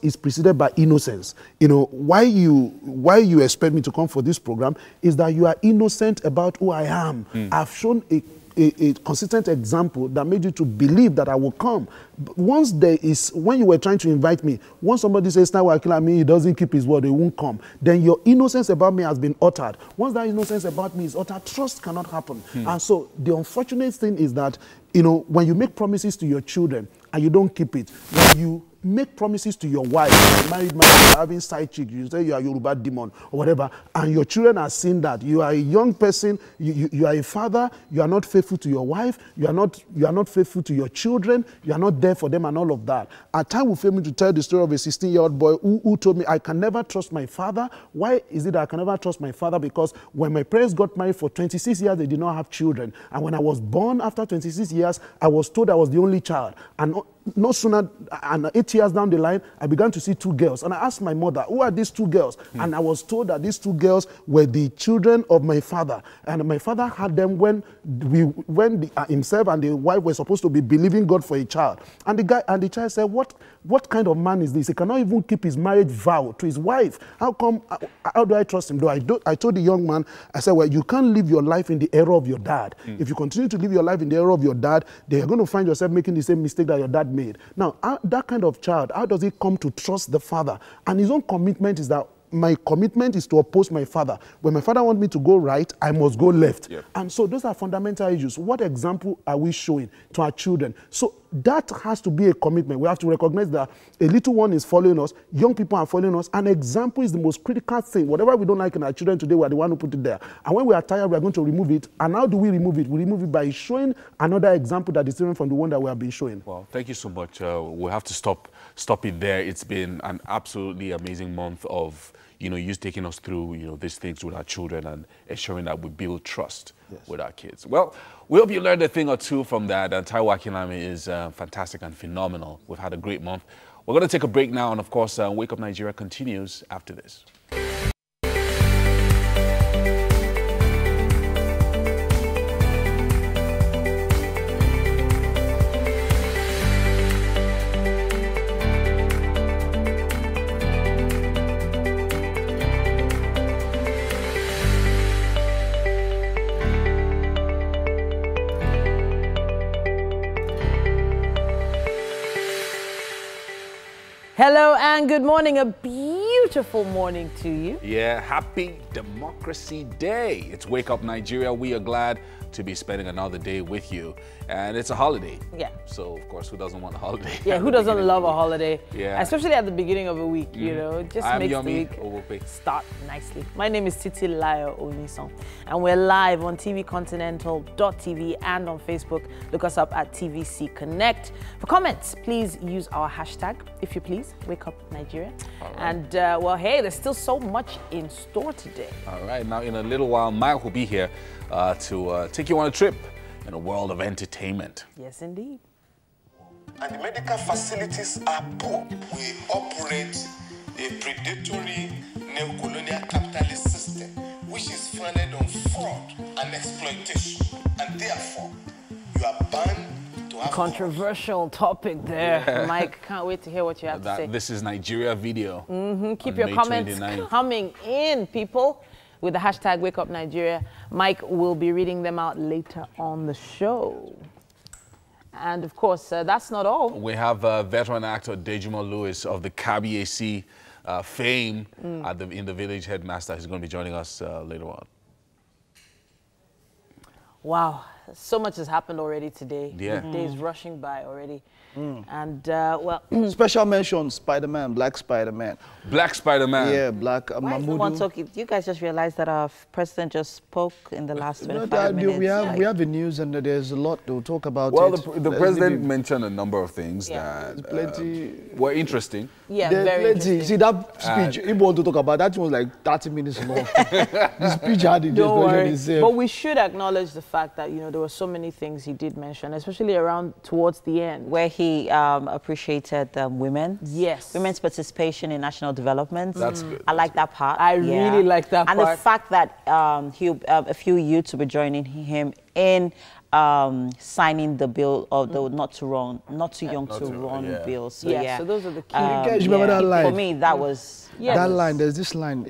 is preceded by innocence. You know, why you expect me to come for this program is that you are innocent about who I am. I've shown a a consistent example that made you to believe that I will come. Once there is, when you were trying to invite me, once somebody says, now I mean, he doesn't keep his word, he won't come, then your innocence about me has been uttered. Once that innocence about me is uttered, trust cannot happen. And so the unfortunate thing is that, you know, when you make promises to your children and you don't keep it, when you make promises to your wife, you're married man, you're having side chick, you say you are Yoruba demon or whatever, and your children are seeing that you are a young person, you are a father, you are not faithful to your wife, you are not faithful to your children, you are not there for them and all of that. At time will fail me to tell the story of a 16-year-old boy who told me, I can never trust my father. Why is it that I can never trust my father? Because when my parents got married for 26 years, they did not have children. And when I was born after 26 years, I was told I was the only child. And no sooner, and 8 years down the line, I began to see 2 girls. And I asked my mother, who are these 2 girls? And I was told that these 2 girls were the children of my father. And my father had them when himself and the wife were supposed to be believing God for a child. And the child said, what kind of man is this? He cannot even keep his marriage vow to his wife. How do I trust him? I told the young man, I said, well, you can't live your life in the error of your dad. If you continue to live your life in the error of your dad, then you're going to find yourself making the same mistake that your dad made. Now, that kind of child, how does he come to trust the father? And his own commitment is that my commitment is to oppose my father. When my father wants me to go right, I must go left. Yep. And so those are fundamental issues. What example are we showing to our children? So that has to be a commitment. We have to recognize that a little one is following us, young people are following us. An example is the most critical thing. Whatever we don't like in our children today, we're the one who put it there. And when we are tired, we are going to remove it. And how do we remove it? We remove it by showing another example that is different from the one that we have been showing. Well, thank you so much. We'll have to stop it there. It's been an absolutely amazing month of you taking us through, these things with our children and ensuring that we build trust with our kids. Well, we hope you learned a thing or two from that. And Taiwo Akinlami is fantastic and phenomenal. We've had a great month. We're going to take a break now. And of course, Wake Up Nigeria continues after this. Hello and good morning. A beautiful morning to you. Yeah, happy Democracy Day. It's Wake Up Nigeria. We are glad to be spending another day with you. And it's a holiday. Yeah. So, of course, who doesn't want a holiday? Yeah, who doesn't love a holiday? Yeah. Especially at the beginning of a week, It just makes the week start nicely. My name is Titilayo Onison, and we're live on tvcontinental.tv and on Facebook. Look us up at TVC Connect. For comments, please use our hashtag, if you please, Wake Up Nigeria. All right. And, well, hey, there's still so much in store today. All right. Now, in a little while, Mike will be here to take you on a trip in a world of entertainment. Yes, indeed. And the medical facilities are poor. We operate a predatory neo-colonial capitalist system which is founded on fraud and exploitation. And therefore, you are bound to have controversial topic there. Yeah. Mike, can't wait to hear what you have to say. This is Nigeria video. Keep your comments coming in, people, with the hashtag Wake Up Nigeria. Mike will be reading them out later on the show. And of course, that's not all. We have veteran actor Dejimo Lewis of the KBAC fame in the Village Headmaster. He's going to be joining us later on. Wow, so much has happened already today. Yeah. The day is rushing by already. And, well... Special mention, Spider-Man, Black Spider-Man. Black Spider-Man. Yeah, Black Mahmoud. You guys just realized that our president just spoke in the last 25 minutes. We have the news and there's a lot to talk about. Well, the president mentioned a number of things that were interesting. Yeah, very interesting. See, that speech, he wanted to talk about, that was like 30 minutes long. The speech had it. Don't worry. But we should acknowledge the fact that, there were so many things he did mention, especially around towards the end. Where he appreciated women. Yes. Women's participation in national development. That's good. I like that part. I really like that part. And the fact that a few youths will be joining him in signing the bill of the not too young to run bill. So yeah, so those are the key. You guys remember that line? For me, that was that line. There's this line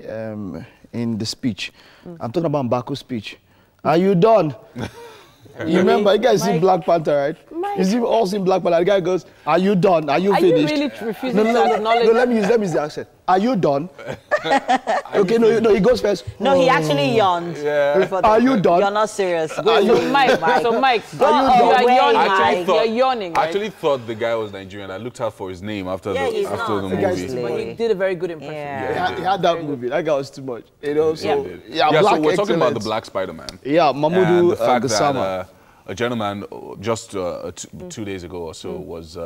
in the speech. I'm talking about Mbaku's speech. Are you done? You remember, you guys see Black Panther, right? You see all seen Black Panther. The guy goes, "Are you done? Are you finished?" Are you really refusing to acknowledge? No, let me use the accent. Are you done? Okay, no, he goes first. No, he actually yawned. Yeah. Are you done? You're not serious. So Mike, you're yawning. I actually thought the guy was Nigerian. I looked out for his name after the movie. But he did a very good impression. Yeah. He had that movie. That guy was too much. You know, so so we're talking about the Black Spider-Man. Yeah, Mamoudou the fact Gassama. that a gentleman just 2 days ago or so was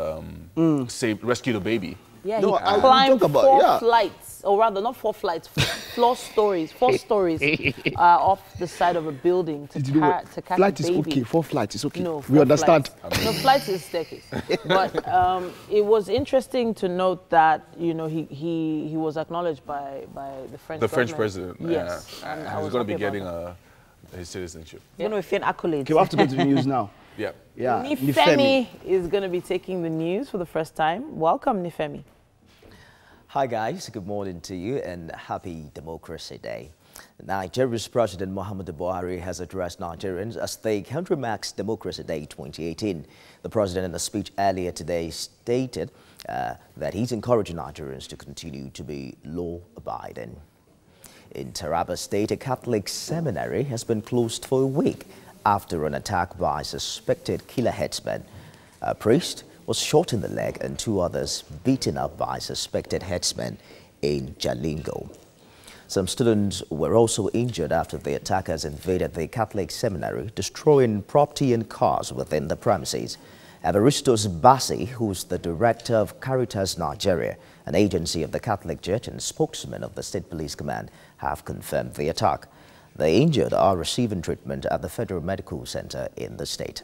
rescued a baby. Yeah, he climbed four flights, or rather not 4 flights, 4 stories off the side of a building to catch flight a baby. Is okay, 4 flights is okay. No, we understand. No, flights is staircase. But it was interesting to note that, you know, he was acknowledged by the French French president. Yes. Yeah. And he's going to be getting his citizenship. You know, if you're an accolade. Okay, we have to go to the news now. Yeah. Nifemi is going to be taking the news for the first time. Welcome, Nifemi. Hi guys, good morning to you and happy Democracy Day. Nigeria's President Muhammadu Buhari has addressed Nigerians as the country marks Democracy Day 2018. The president in a speech earlier today stated that he's encouraging Nigerians to continue to be law-abiding. In Taraba State, a Catholic seminary has been closed for a week after an attack by suspected killer headsman. A priest was shot in the leg and 2 others beaten up by suspected headsmen in Jalingo. Some students were also injured after the attackers invaded the Catholic seminary, destroying property and cars within the premises. Evaristos Bassi, who's the director of Caritas Nigeria, an agency of the Catholic Church and spokesman of the State Police Command, have confirmed the attack. The injured are receiving treatment at the Federal Medical Center in the state.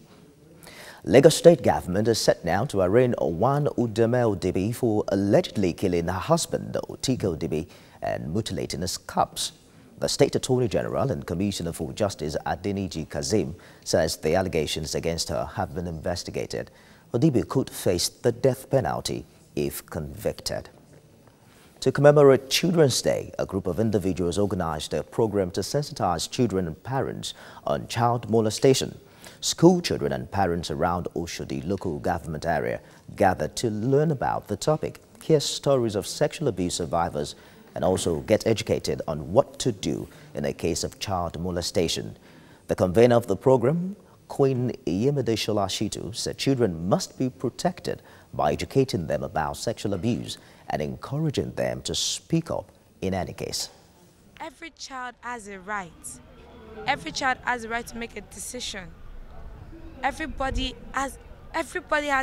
Lagos State government is set now to arraign one Udemel Dibi for allegedly killing her husband, Otiko Dibi, and mutilating his corpse. The State Attorney General and Commissioner for Justice Adeniji Kazim says the allegations against her have been investigated. Odibi could face the death penalty if convicted. To commemorate Children's Day, a group of individuals organized a program to sensitize children and parents on child molestation. School children and parents around Oshodi local government area gathered to learn about the topic, hear stories of sexual abuse survivors, and also get educated on what to do in a case of child molestation. The convener of the program, Queen Iyemide Shola Shitu, said children must be protected by educating them about sexual abuse and encouraging them to speak up in any case. Every child has a right. Every child has a right to make a decision. Everybody has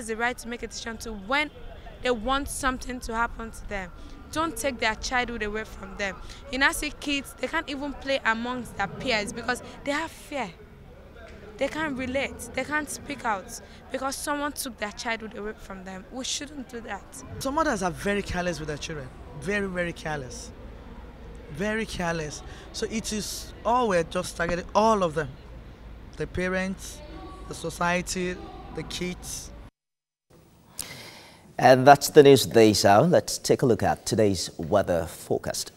the right to make a decision to when they want something to happen to them. Don't take their childhood away from them. You know, see kids, they can't even play amongst their peers because they have fear. They can't relate. They can't speak out because someone took their childhood away from them. We shouldn't do that. Some mothers are very careless with their children. Very, very careless. Very careless. So it is all we're just targeting, all of them. The parents, the society, the kids. And that's the news today, so let's take a look at today's weather forecast.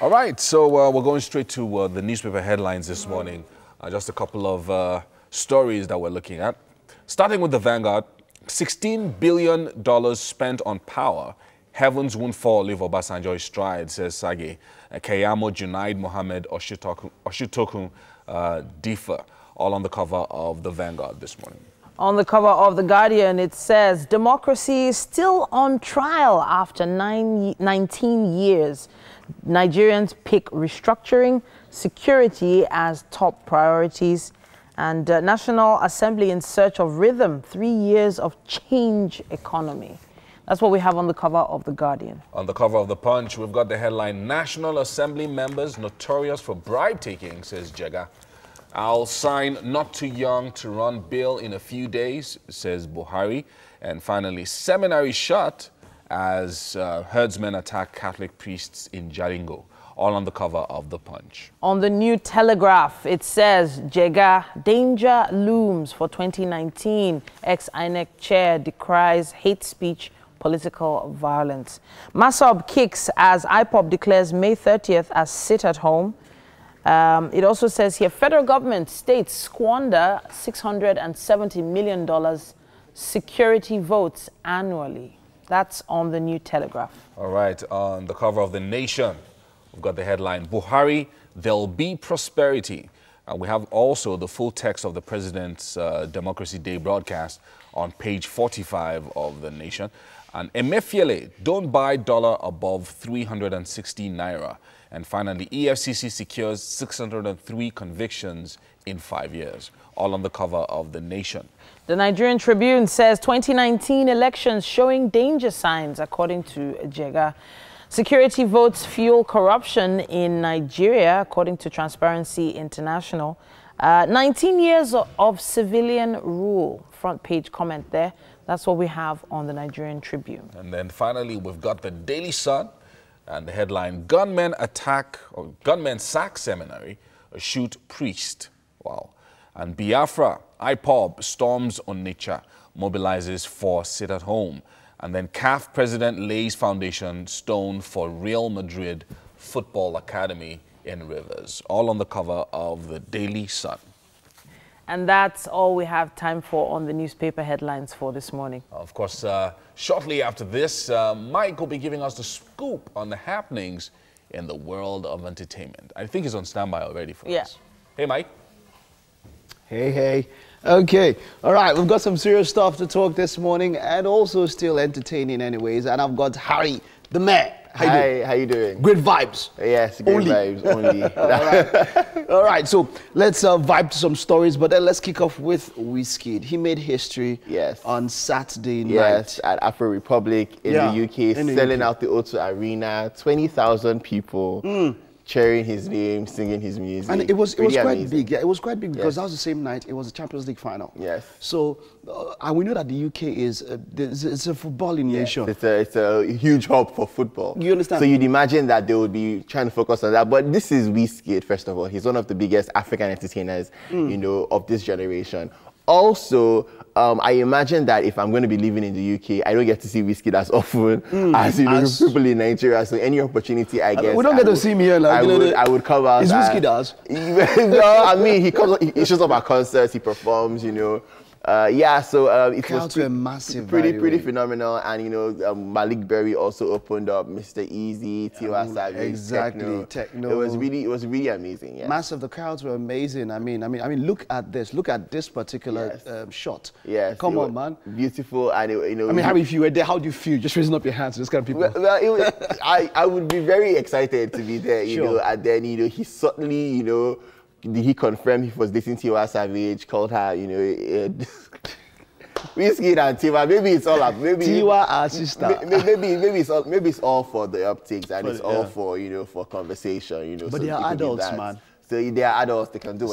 All right, so we're going straight to the newspaper headlines this morning. Just a couple of stories that we're looking at. Starting with the Vanguard, $16 billion spent on power, Heavens won't fall if Obasanjo stride, says Sage. Kayamo, Junaid, Mohammed, Oshitokun, differ. All on the cover of the Vanguard this morning. On the cover of The Guardian, it says, democracy is still on trial after 19 years. Nigerians pick restructuring, security as top priorities, and National Assembly in search of rhythm, 3 years of change economy. That's what we have on the cover of The Guardian. On the cover of The Punch, we've got the headline, National Assembly members notorious for bribe taking, says Jega. I'll sign not too young to run bill in a few days, says Buhari. And finally, seminary shut as herdsmen attack Catholic priests in Jalingo. All on the cover of The Punch. On the New Telegraph, it says, Jega, danger looms for 2019. Ex-INEC chair decries hate speech, political violence. Masob kicks as IPOB declares May 30th as sit at home. It also says here, federal government states squander $670 million security votes annually. That's on the New Telegraph. All right, on the cover of The Nation, we've got the headline, Buhari, there'll be prosperity. We have also the full text of the President's Democracy Day broadcast on page 45 of The Nation. And Emefiele, don't buy dollar above 360 naira. And finally, EFCC secures 603 convictions in 5 years. All on the cover of The Nation. The Nigerian Tribune says 2019 elections showing danger signs, according to Jega. Security votes fuel corruption in Nigeria, according to Transparency International. 19 years of civilian rule. Front page comment there. That's what we have on the Nigerian Tribune. And then finally, we've got the Daily Sun. And the headline, gunmen sack seminary, shoot priest. Wow. And Biafra, IPOB storms Onitsha, mobilizes for sit at home. And then CAF president lays foundation stone for Real Madrid Football Academy in Rivers. All on the cover of the Daily Sun. And that's all we have time for on the newspaper headlines for this morning. Of course, shortly after this, Mike will be giving us the scoop on the happenings in the world of entertainment. I think he's on standby already for us. Hey, Mike. Hey, hey. Okay. All right. We've got some serious stuff to talk this morning and also still entertaining anyways. And I've got Harry, the man. How you doing? Great vibes. Yes, great vibes only. All right. All right, so let's vibe to some stories, but then let's kick off with Wizkid. He made history on Saturday night. Yes, at Afro Republic in the UK, selling out the O2 Arena, 20,000 people. Cheering his name, singing his music. And it was quite big. Yeah, it was quite big because that was the same night. It was the Champions League final. Yes. So, and we know that the UK is it's a footballing nation. It's a huge hub for football. You understand? So you'd imagine that they would be trying to focus on that. But this is Wizkid, first of all. He's one of the biggest African entertainers, you know, of this generation. Also, I imagine that if I'm going to be living in the UK, I don't get to see Wizkid as often as people in Nigeria. So any opportunity I get, we don't get to see me here. Like, I would come out. Is Wizkid us? No, I mean he shows up at concerts, he performs, you know. Yeah, so it was massive, pretty phenomenal, and you know Malik Berry also opened up, Mr. Easy, Tiwa Savage, exactly, techno. It was really amazing. Yeah. Massive. The crowds were amazing. I mean, look at this particular shot. Yeah, come on, man, beautiful, and you know. I mean, Harry, if you were there, how do you feel? Just raising up your hands to this kind of people. Well, I would be very excited to be there, you know, and then you know he suddenly, you know. Did he confirm he was dating Tiwa Savage, called her, you know, Wizkid and Tiwa, maybe it's all up. Maybe Tiwa, our sister. Maybe it's all for the uptakes and it's all for, you know, for conversation, you know. But so they are adults, man. So they are adults, they can do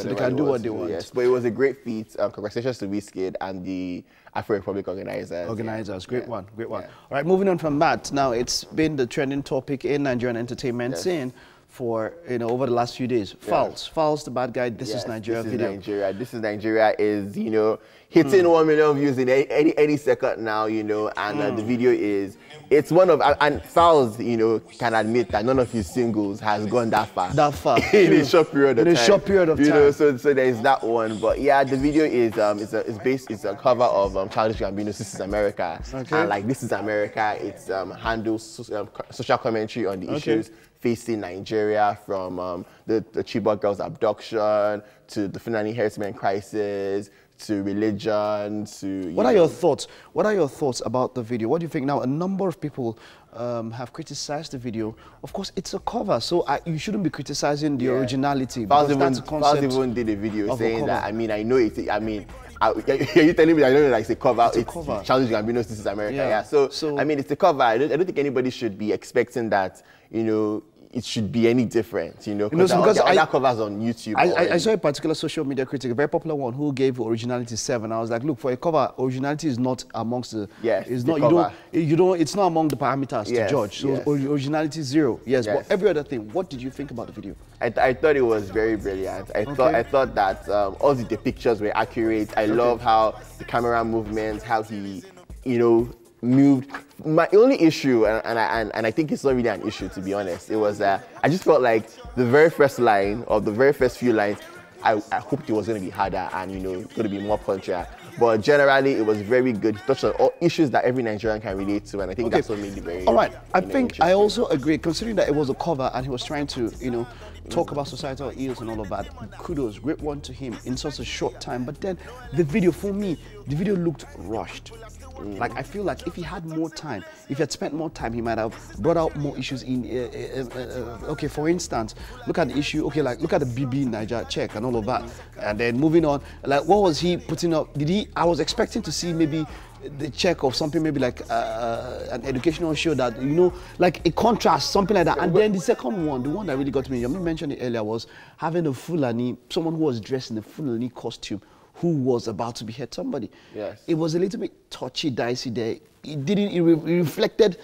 what they want. Yes, but it was a great feat. Congratulations to Wizkid and the Afro Republic organizers. Great one. All right, moving on from that. Now, it's been the trending topic in Nigerian entertainment scene for, you know, over the last few days. Fouls, the bad guy, this is Nigeria video. This is Nigeria is, you know, hitting 1 million views in any second now, you know, and the video is, it's one of, and Fouls, you know, can admit that none of his singles has gone that far. In a short period of time. In a short period of time. You know, so there's that one. But yeah, the video is, it's a cover of Childish Gambino's This is America. Okay. And like This is America, it's handles social commentary on the issues facing Nigeria, from the Chibok girls' abduction to the Fulani herdsmen crisis to religion to... What are your thoughts? What are your thoughts about the video? What do you think? Now, a number of people have criticized the video. Of course, it's a cover, so you shouldn't be criticizing the originality. Fouls even did a video saying that, I mean, I know it's... I mean, are you telling me I don't know that it's a cover? It's Childish Gambino's This is America. Yeah. So I mean, it's a cover. I don't think anybody should be expecting that, you know, it should be any different, you know, because other covers on YouTube. I saw a particular social media critic, a very popular one, who gave originality 7. I was like, look, for a cover, originality is not amongst the... it's not. It's not among the parameters to judge. So originality 0. But every other thing. What did you think about the video? I thought it was very brilliant. I thought that all the pictures were accurate. I love how the camera movements, how he, you know, moved. My only issue, and I think it's not really an issue, to be honest, it was that I just felt like the very first line, or the very first few lines, I hoped it was going to be harder and, you know, going to be more punchier. But generally, it was very good. It touched on all issues that every Nigerian can relate to, and I think that's what made it very... All right, I think I also agree, considering that it was a cover and he was trying to, you know, talk about societal ills and all of that. Kudos, great one to him in such a short time. But then the video, for me, the video looked rushed. Like, I feel like if he had more time, if he had spent more time, he might have brought out more issues in, okay, for instance, look at the issue, okay, like, look at the BB Niger check and all of that. And then moving on, like, what was he putting up? I was expecting to see maybe the check of something, maybe like an educational show that, you know, like a contrast, something like that. And then the second one, the one that really got me, you mentioned it earlier, was having a Fulani, someone who was dressed in a Fulani costume, who was about to behead somebody. It was a little bit touchy, dicey there. It reflected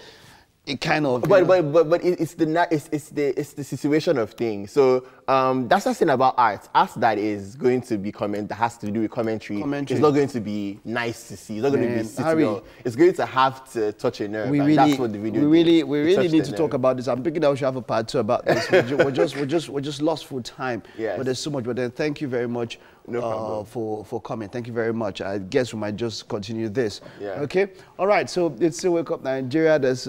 a kind of... But it's the situation of things. So that's the thing about art. Art that is going to be that has to do with commentary. It's not going to be nice to see. It's not going to be sitting. It's going to have to touch a nerve. That's what the video did. We really need to talk about this. I'm thinking that we should have a part 2 about this. we're just lost for time. But there's so much. But then thank you very much. For coming. Thank you very much. I guess we might just continue this. Okay? All right, so it's still Wake Up Nigeria. There's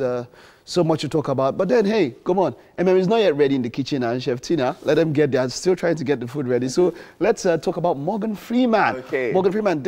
so much to talk about. But then, hey, come on. MM is not yet ready in the kitchen, and Chef Tina, let them get there. Still trying to get the food ready. So let's talk about Morgan Freeman. Morgan Freeman,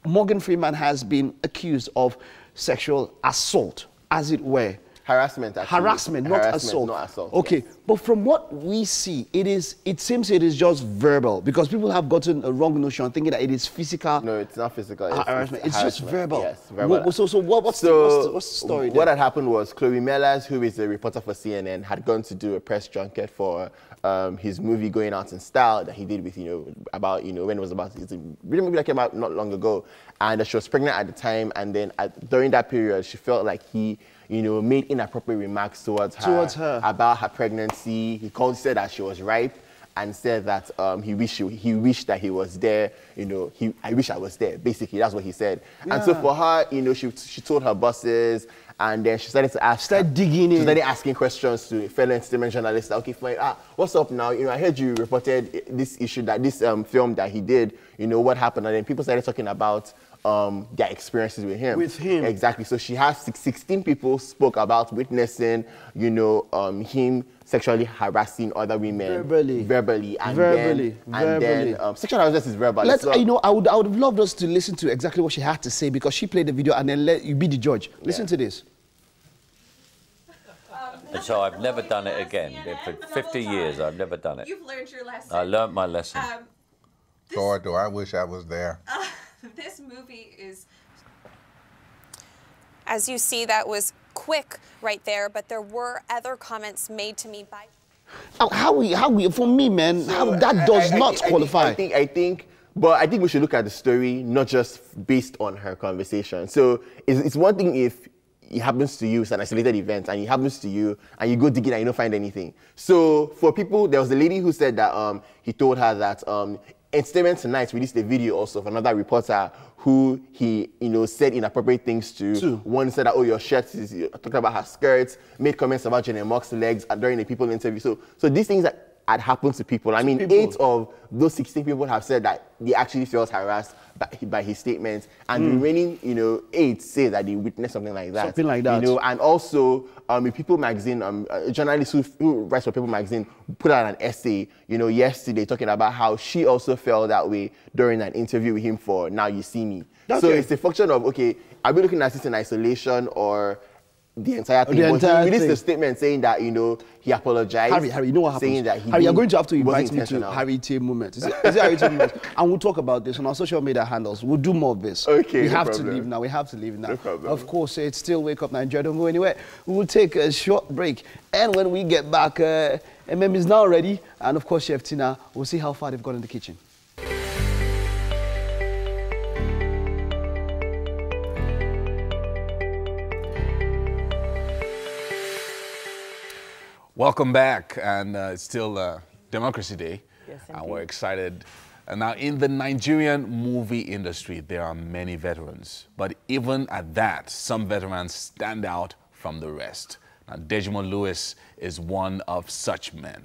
Morgan Freeman has been accused of sexual assault, as it were. Harassment, actually. Harassment, not assault. Okay, but from what we see, it seems it is just verbal, because people have gotten a wrong notion thinking that it is physical. No, it's not physical. Harassment. It's just verbal. Yes, verbal. What's the story there? What had happened was Chloe Mellers, who is a reporter for CNN, had gone to do a press junket for his movie Going Out in Style that he did with, when it was about, it's a movie that came out not long ago, and she was pregnant at the time, and then during that period, she felt like he made inappropriate remarks towards her about her pregnancy. He said that she was ripe, and said that he wished that he was there. I wish I was there. Basically, that's what he said. Yeah. And so for her, she told her bosses, and then she started to digging in. She started asking questions to fellow entertainment journalists. Okay, fine. What's up now? I heard you reported this issue, that this film that he did. What happened? And then people started talking about their experiences with him. Exactly. So she has 16 people spoke about witnessing, him sexually harassing other women. Verbally. And then sexual harassment is verbal. I would have loved us to listen to exactly what she had to say, because she played the video, and then let you be the judge. Listen to this. And so I've never done it again. For 50 years, I've never done it. You've learned your lesson. I learned my lesson. Boy, do I wish I was there. This movie is, as you see, that was quick right there, but there were other comments made to me by... For me, man, that does not qualify. I think we should look at the story not just based on her conversation. So it's one thing if it happens to you, it's an isolated event, and it happens to you, and you go digging and you don't find anything. So for people, there was a lady who said that he told her that Entertainment Tonight released a video also of another reporter who he, said inappropriate things to. One said that, oh, your shirt is, talking about her skirts, made comments about Jenny Mock's legs during a People interview. So these things that had happened to people. I mean, 8 of those 16 people have said that they actually felt harassed by his statements, and the remaining, 8 say that they witnessed something like that. Something like that. And also, a People magazine, a journalist who writes for People magazine put out an essay, yesterday talking about how she also felt that way during an interview with him for Now You See Me. Okay. So it's a function of, okay, are we looking at this in isolation or the entire thing? He released a statement saying that, he apologized. Harry, you know what happens? Saying that Harry, you're going to have to invite me to Harry Tay Moment. Is it Harry Tay Moment? And we'll talk about this on our social media handles. We'll do more of this. Okay, We have to leave now. We have to leave now. No problem. Of course, it's still Wake Up Nigeria. Don't go anywhere. We will take a short break. And when we get back, MM is now ready. And of course, Chef Tina, we'll see how far they've gone in the kitchen. Welcome back, and it's still Democracy Day, and we're excited. And now, in the Nigerian movie industry, there are many veterans, but even at that, some veterans stand out from the rest. Now, Dejimo Lewis is one of such men.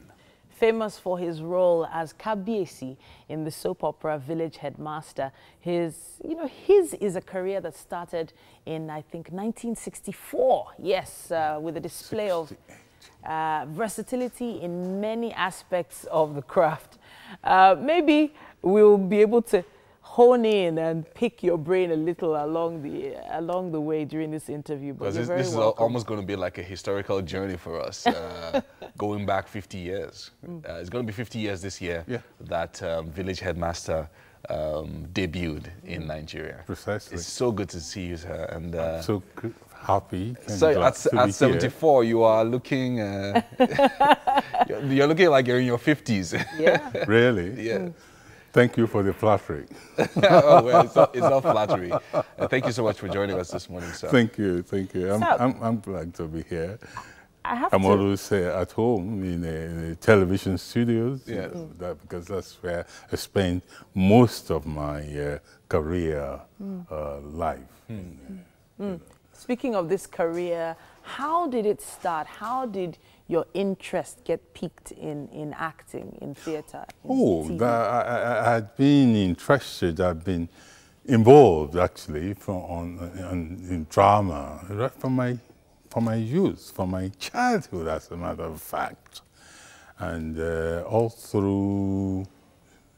Famous for his role as Kabiesi in the soap opera Village Headmaster, his is a career that started in, I think, 1964. Yes, with a display of versatility in many aspects of the craft. Maybe we'll be able to hone in and pick your brain a little along the way during this interview. But this is almost going to be like a historical journey for us, going back 50 years. It's going to be 50 years this year that Village Headmaster debuted in Nigeria. Precisely. It's so good to see you, sir. And I'm so happy. So at 74, you are looking, you're looking like you're in your 50s. Yeah. Really? Yeah. Thank you for the flattery. Oh, well, it's not flattery. Thank you so much for joining us this morning, sir. Thank you, thank you. I'm glad to be here. I'm always at home in the television studios, because that's where I spent most of my career life. Speaking of this career, how did it start? How did your interest get piqued in acting, in theatre? I had been interested. I've been involved actually in drama right from my youth, from my childhood, as a matter of fact, and all through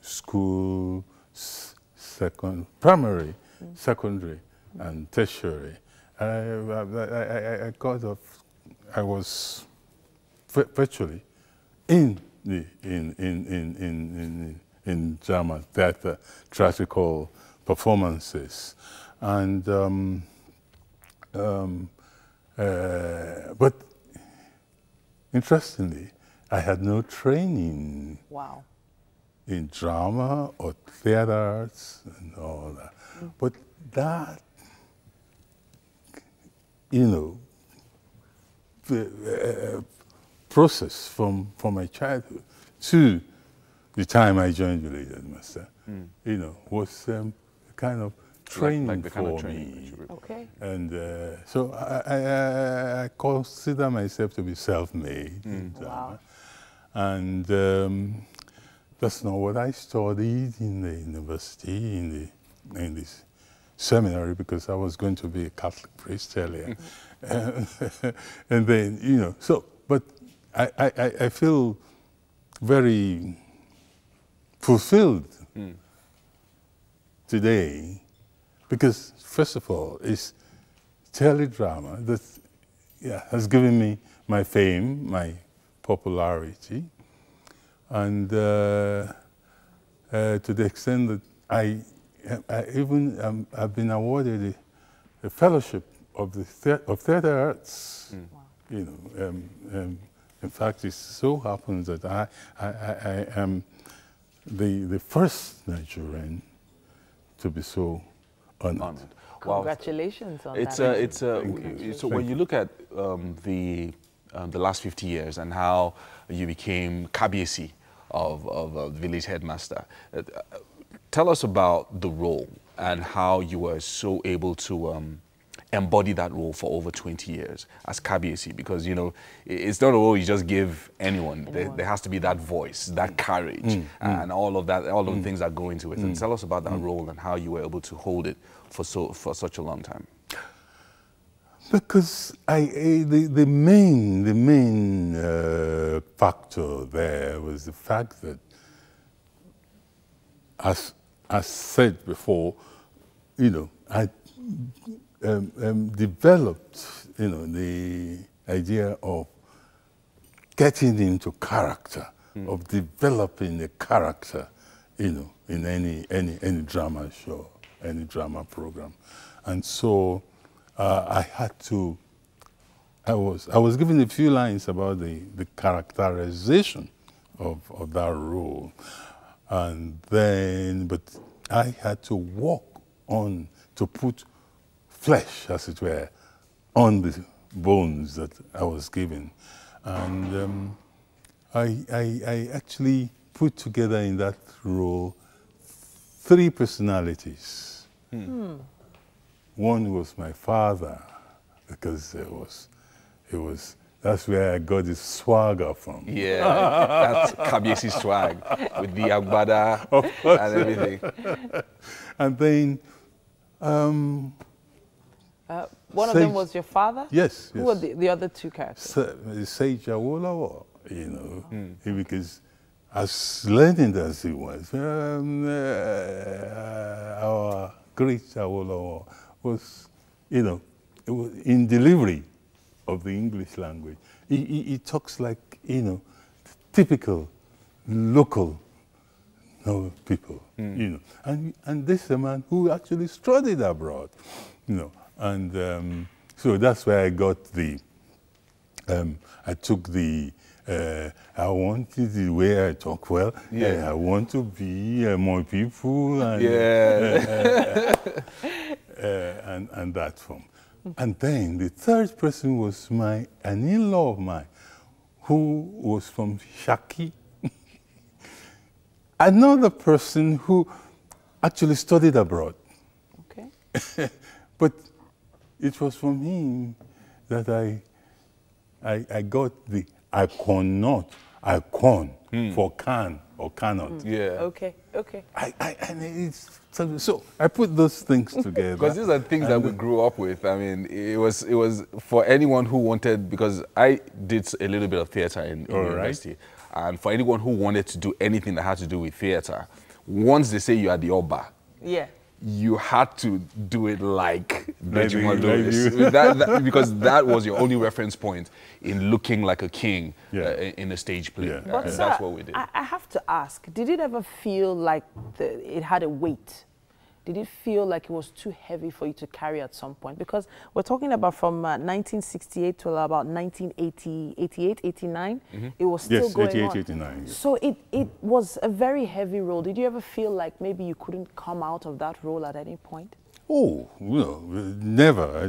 school, primary, secondary, and tertiary. I was virtually in drama, theatre, theatrical performances, and but interestingly, I had no training in drama or theatre arts and all that. But that, process from my childhood to the time I joined Village Headmaster, was kind of training for me. Okay. And so I consider myself to be self-made in drama. And that's not what I studied in the university, in this seminary, because I was going to be a Catholic priest earlier. And then, but I feel very fulfilled today, because first of all, it's teledrama that has given me my fame, my popularity, and to the extent that I even have been awarded a fellowship of the theatre arts. In fact, it so happens that I am the first Nigerian to be so Honored. Congratulations on that. So when you look at the last 50 years and how you became Kabiesi of village headmaster, tell us about the role and how you were so able to embody that role for over 20 years as Kabiesi, because, you know, it's not a role you just give anyone. There has to be that voice, that courage, and all of that, all of the things that go into it. And tell us about that role and how you were able to hold it for such a long time. Because the main factor there was the fact that, as said before, you know, I developed, you know, the idea of getting into character, of developing a character, you know, in any drama show, any drama program, and so I had to. I was given a few lines about the characterization of that role, and then, but I had to work on to put flesh, as it were, on the bones that I was given. And I actually put together in that role 3 personalities. One was my father, because that's where I got his swagger from. Yeah, that's Kabiesi's swag, with the agbada and everything. And then, one of them was your father? Yes. Who were the other 2 characters? Sage Awolowo, you know, because as learned as he was, our great Awolowo was, you know, in delivery of the English language. He talks like, you know, typical local people, you know. And this is a man who actually studied abroad, you know. And so that's where I got the, I took the, I wanted the way I talk well. Yeah. I want to be more people. And, and that form. And then the 3rd person was an in-law of mine, who was from Shaki. Another person who actually studied abroad. Okay. But it was from him that I got the icon for can or cannot. Yeah. Okay. So I put those things together. Because these are things that we grew up with. I mean, it was for anyone who wanted, because I did a little bit of theater in university, and for anyone who wanted to do anything that had to do with theater, once they say you are the Oba, you had to do it like Lewis, because that was your only reference point in looking like a king in a stage play. But and sir, that's what we did. I have to ask, did it ever feel like it had a weight? Did it feel like it was too heavy for you to carry at some point? Because we're talking about from 1968 to about 1988, 89. It was still going 88, on. 89. Yes. So it was a very heavy role. Did you ever feel like maybe you couldn't come out of that role at any point? Oh, no, never.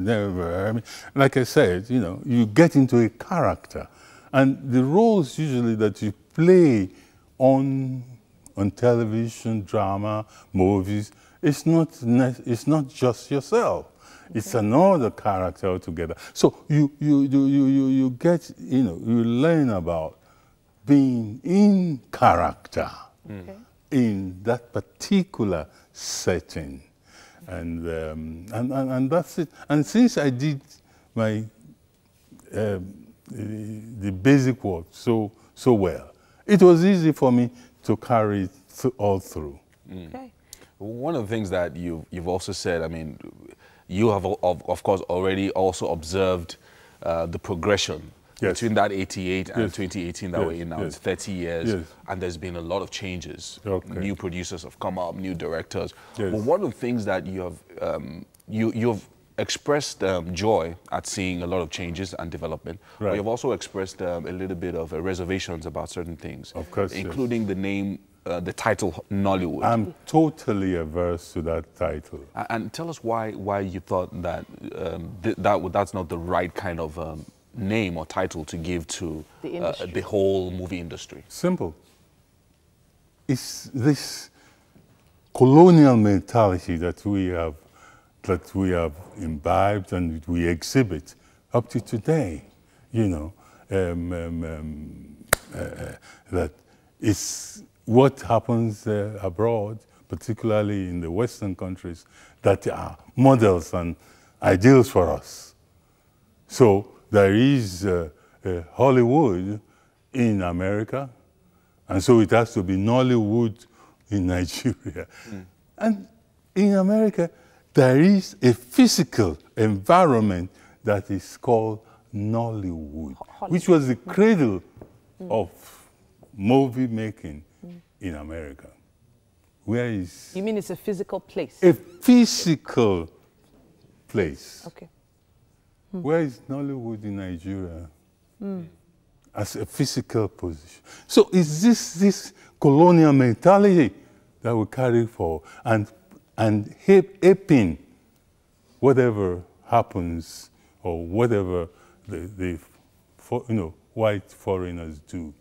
I mean, like I said, you know, you get into a character, and the roles usually that you play on television, drama, movies, it's not just yourself. Okay. It's another character altogether. So you get, you know, you learn about being in character in that particular setting. And that's it. And since I did my the basic work so well, it was easy for me to carry it all through. Okay. One of the things that you've also said, I mean, you have of course already also observed the progression between that 88 and 2018 that we're in now. It's 30 years, and there's been a lot of changes. New producers have come up, new directors. But one of the things that you have you've expressed joy at seeing a lot of changes and development, but you've also expressed a little bit of reservations about certain things, of course, including the name the title Nollywood? I'm totally averse to that title. And tell us why you thought that that's not the right kind of name or title to give to the whole movie industry. Simple. It's this colonial mentality that we have imbibed and we exhibit up to today, you know, that is what happens abroad, particularly in the Western countries, that are models and ideals for us. So there is Hollywood in America, and so it has to be Nollywood in Nigeria. And in America, there is a physical environment that is called Nollywood, which was the cradle of movie making in America. Where is... You mean it's a physical place? A physical place. Okay. Where is Nollywood in Nigeria? As a physical position. So is this colonial mentality that we carry forward and aping whatever happens or whatever the white foreigners do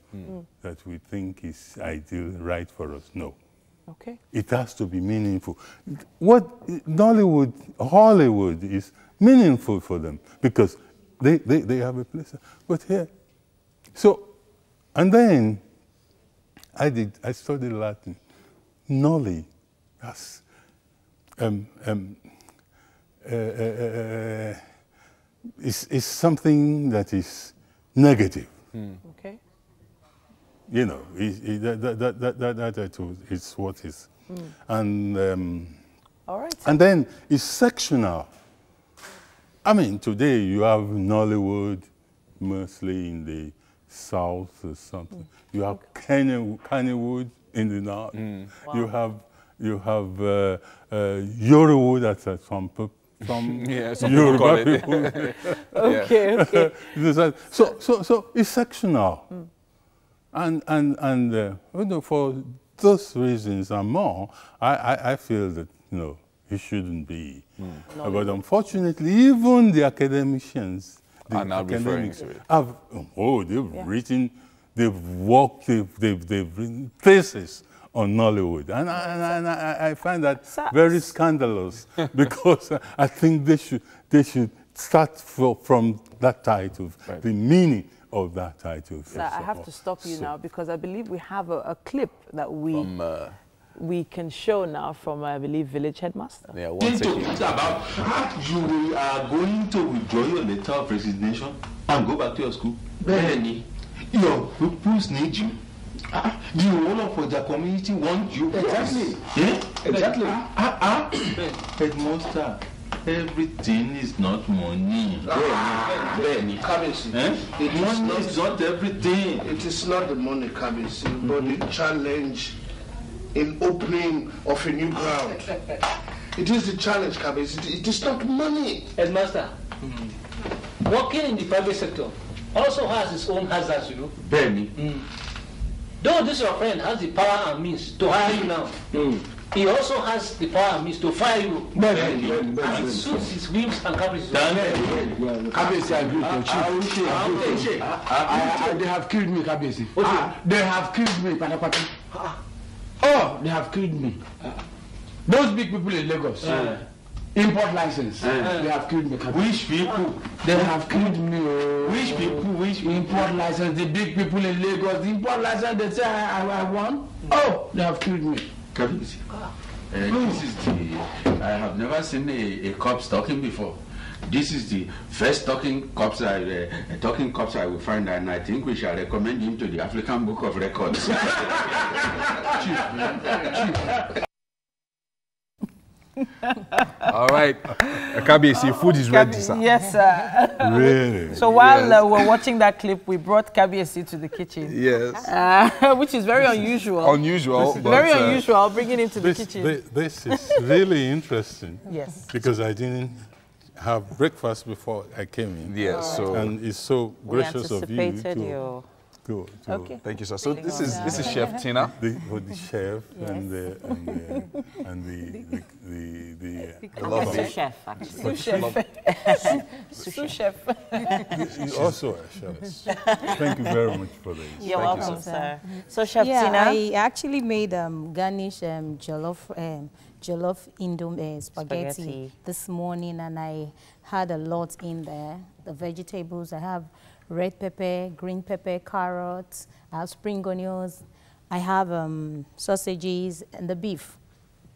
that we think is ideal, right for us? No. Okay. It has to be meaningful. What Hollywood is meaningful for them because they have a place. But here, so, and then I studied Latin. Nolly, that's is something that is negative. Okay. You know, that is what is. And all right. And then it's sectional. I mean, today you have Nollywood, mostly in the south or something. You have Kennywood in the north. Wow. You have Yoruba, that's some Yoruba people. Okay. So it's sectional. And you know, for those reasons and more, I feel that, you know, it shouldn't be. But unfortunately, even the academicians are now referring to it. They've written, they've worked, they've written theses on Nollywood. And I find that very scandalous because I think they should start from that title, the meaning of that title. Sir, I have to stop you now because I believe we have a clip that we can show now from, I believe, Village Headmaster. Yeah, one second. About how you are going to withdraw your letter of resignation and go back to your school. Benny, your pupils need you. The whole of the community want you. Exactly. Yeah? Exactly. Headmaster, everything is not money. Benny, Kabisi. Money is not everything. It is not the money, Kabisi, but the challenge in opening of a new ground. It is the challenge, Kabisi. It is not money. Headmaster, working in the private sector also has its own hazards, you know. Benny. Though this your friend has the power and means to hire you now, he also has the power and means to fire you. And it suits his whims and caprices. Kabisi, I agree with you. They have killed me, Kabisi. They have killed me, Oh, they have killed me. Those big people in Lagos, import license, they have killed me. Which people? They have killed me. Which people? Which import license? The big people in Lagos, the import license, they say I won. Oh, they have killed me. Kabisi. This is I have never seen a corpse talking before. This is the first talking corpse I will find, and I think we shall recommend him to the African Book of Records. All right. Kabisi, food is ready, sir. Yes, sir. Really? So while we're watching that clip, we brought Kabisi to the kitchen. Yes. Which is very unusual. Very unusual, bringing him to the kitchen. This is really interesting. Yes. Because I didn't have breakfast before I came in. Yes. So and it's so gracious of you Okay. Thank you, sir. So this is Chef Tina. The chef and the sous chef, actually. Sous chef. You're also a chef. Thank you very much for this. You're welcome, sir. So Chef Tina, I actually made garnish jollof spaghetti this morning, and I had a lot in there. The vegetables, I have red pepper, green pepper, carrots, I have spring onions, I have sausages and the beef.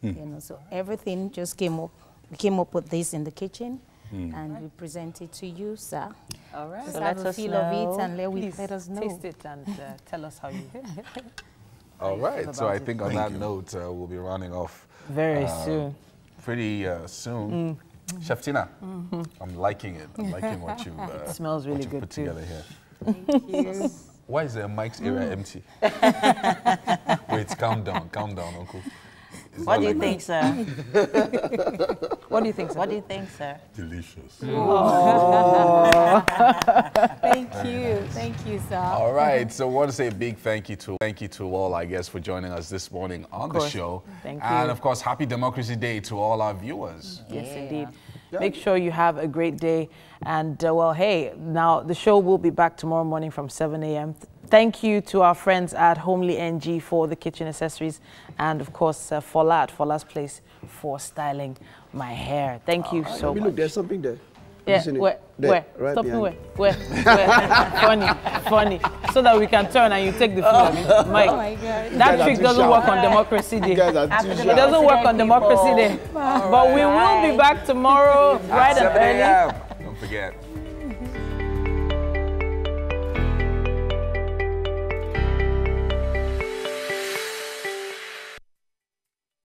You know, so everything just came up. We came up with this in the kitchen, and we present it to you, sir. All right. So let us feel of it and let us know. Taste it and tell us how you. All right. So I think on that note, we'll be running off very soon. Pretty soon. Chef Tina, I'm liking it. I'm liking what you it smells really good put too. together here. Thank you. Why is the Mike's area empty? Wait, calm down, Uncle. what do you think, sir? What do you think, sir? What do you think, sir? Delicious. Oh. Thank you, sir. All right, so I want to say a big thank you to all our guests for joining us this morning on the show. Thank you. And of course, happy Democracy Day to all our viewers. Yes, indeed. Make sure you have a great day. And well, hey, now the show will be back tomorrow morning from 7 a.m. Thank you to our friends at Homely NG for the kitchen accessories, and of course Fola at Fola's Place for styling my hair. Thank you so much. Look, there's something there. Yeah, where? Right Stop me, behind. where? Funny. So that we can turn and you take the food. Mike, Oh my God. that trick doesn't work on Democracy Day. It doesn't work on Democracy Day. But we will be back tomorrow, bright and early. Don't forget.